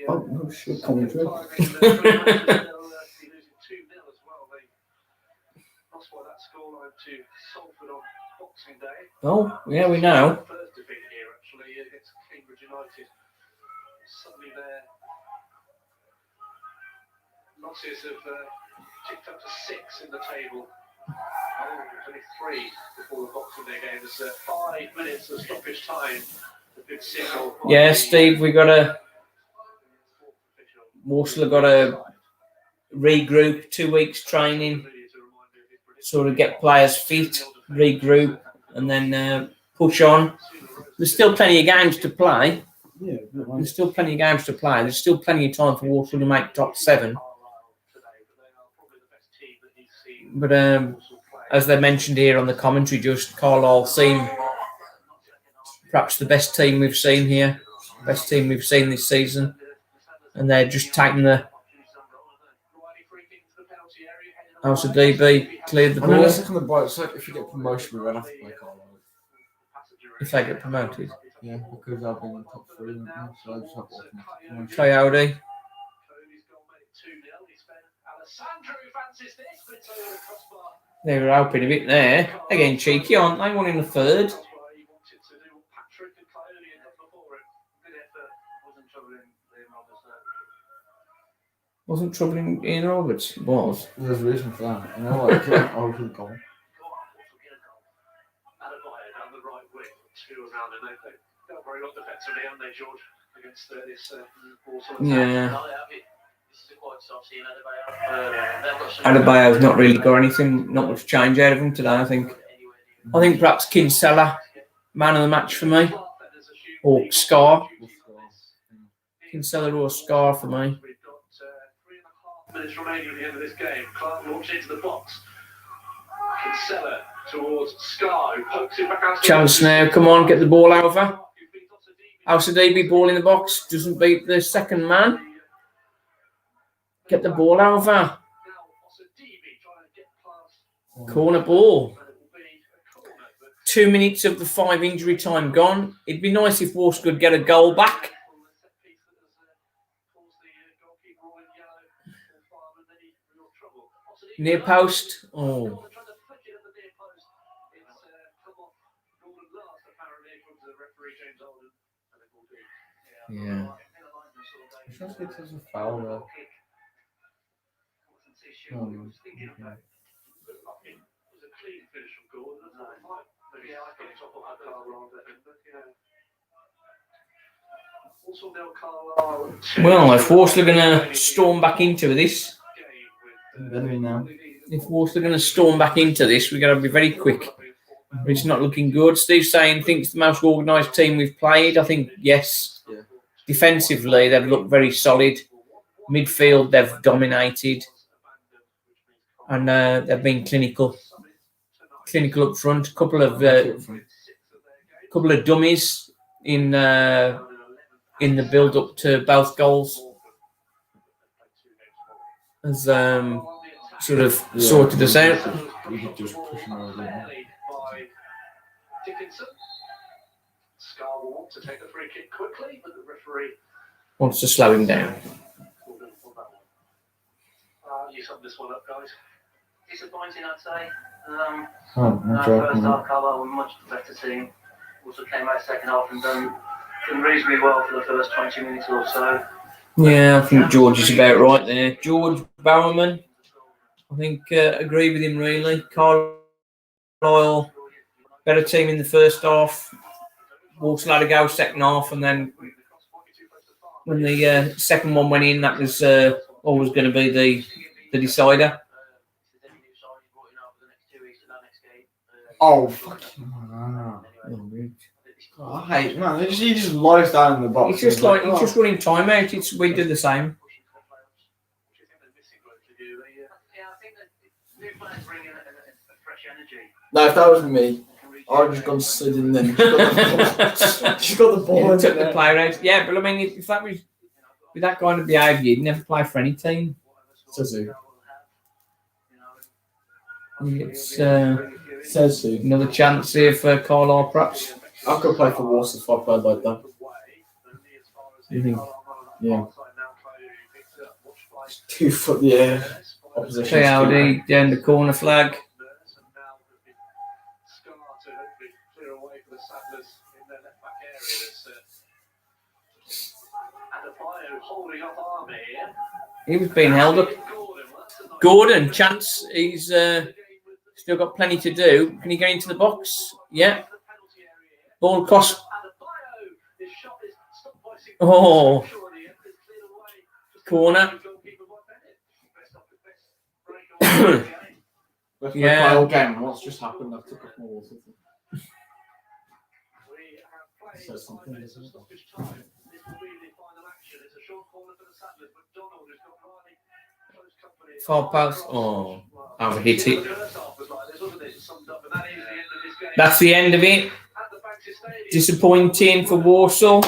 Oh, no shit, commentary. Oh, yeah, we know. First defeat here, actually, against Cambridge United. Suddenly their losses have ticked up to 6 in the table. Only 3 before the Boxing Day game. There's 5 minutes of stoppage time. The big signal. Yeah, Steve, Walsall have got to regroup, 2 weeks training, sort of get players fit, regroup, and then push on. There's still plenty of games to play. Yeah, There's still plenty of games to play. There's still plenty of time for Walsall to make top 7. But as they mentioned here on the commentary, just Carlisle seem perhaps the best team we've seen here, best team we've seen this season, and they're just taking the Al-Sadibi cleared the I mean, ball. let's look on the bright side. If you get promotion, we won't have to play Carlisle. If they get promoted. Yeah, because I've been in the top 3, so I just have automatic promotion. Coyote. They were hoping a bit there. They're getting cheeky, aren't they? One in the third. Wasn't troubling Ian Roberts? It was. There's a reason for that. You know, like, over the goal. very well defensively, haven't they, George? Against this Walsall Yeah. This is a quite soft scene, Adebayo. Adebayo's not really got anything, not much change out of him today, I think. I think perhaps Kinsella, man of the match for me. Or Scar. Kinsella or Scar for me. We've got 3.5 minutes remaining at the end of this game. Clark launch into the box. Kinsella towards Scar, who pokes it back out. Chance now, come on, get the ball over. Al-Sadibi, ball in the box, doesn't beat the second man. Get the ball over. Corner ball. 2 minutes of the 5 injury time gone. It'd be nice if Walsall could get a goal back. Near post. Oh. Yeah. It's just it was a foul though. Oh, okay. Well, if Walsall are going to storm back into this, Now. we've got to be very quick. It's not looking good. Steve saying thinks the most organised team we've played. I think yes. Yeah. Defensively, they've looked very solid. Midfield, they've dominated, and they've been clinical. Clinical up front. Couple of dummies in the build up to both goals. Has sort of sorted us out. We could just push him over. Scar will want to take the free kick quickly, but the referee Wants to slow him down. You sum this one up, guys. Disappointing, I'd say. I'm First joking. half, Carlisle were much better team. Also came out second half and done reasonably well for the first 20 minutes or so. Yeah, I think George is about right there. George Bowerman, I think agree with him really. Carlisle, better team in the first half. Walsall had to go second half, and then when the second one went in, that was always going to be the decider. Oh, fucking I hate man. He just lies down in the box. It's just like it's just running time out. We do the same. Yeah, I think that new players bring in a fresh energy. No, if that was me, I'd just gone slid in then. She's got the ball. Took the player out. Yeah, but I mean, if that was with that kind of behaviour, you'd never play for any team. Says who? It's Says who? another chance here for Carlisle, perhaps. I could play for Walsall if I played like that. You think? Yeah. 2 foot the air. Opposition. KLD down the corner flag. He was being held up. Gordon, chance. He's still got plenty to do. Can he get into the box? Yeah. Ball cross. Oh. Corner. Yeah. Whole game. What's just happened? I took off my water. Says something, doesn't it? Far post. Oh, I've hit it. That's the end of it. Disappointing for Walsall.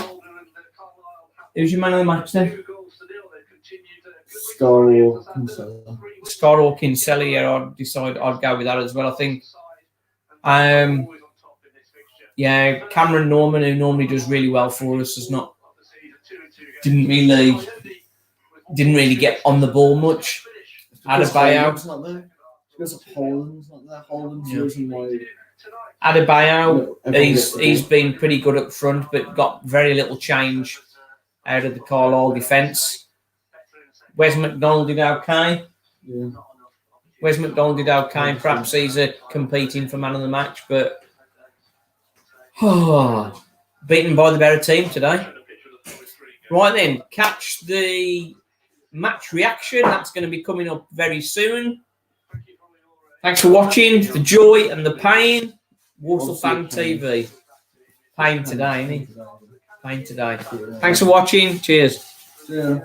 Who's your man of the match then? Scar or Kinsella. Scott or Kinsella. Yeah, I'd go with that as well. I think. Yeah, Cameron Norman, who normally does really well for us, didn't really get on the ball much. Adebayo. Not there. Because Holland's not there. Holland's using my. Adebayo, he's been pretty good up front, but got very little change out of the Carlisle defence. Wes McDonald did okay. Yeah. Wes McDonald did okay. Perhaps he's competing for man of the match, but beaten by the better team today. Right then, catch the match reaction. That's going to be coming up very soon. Thanks for watching. The joy and the pain. Walsall Fan TV. Pain today, isn't he? Pain today. Thanks for watching. Cheers. Yeah.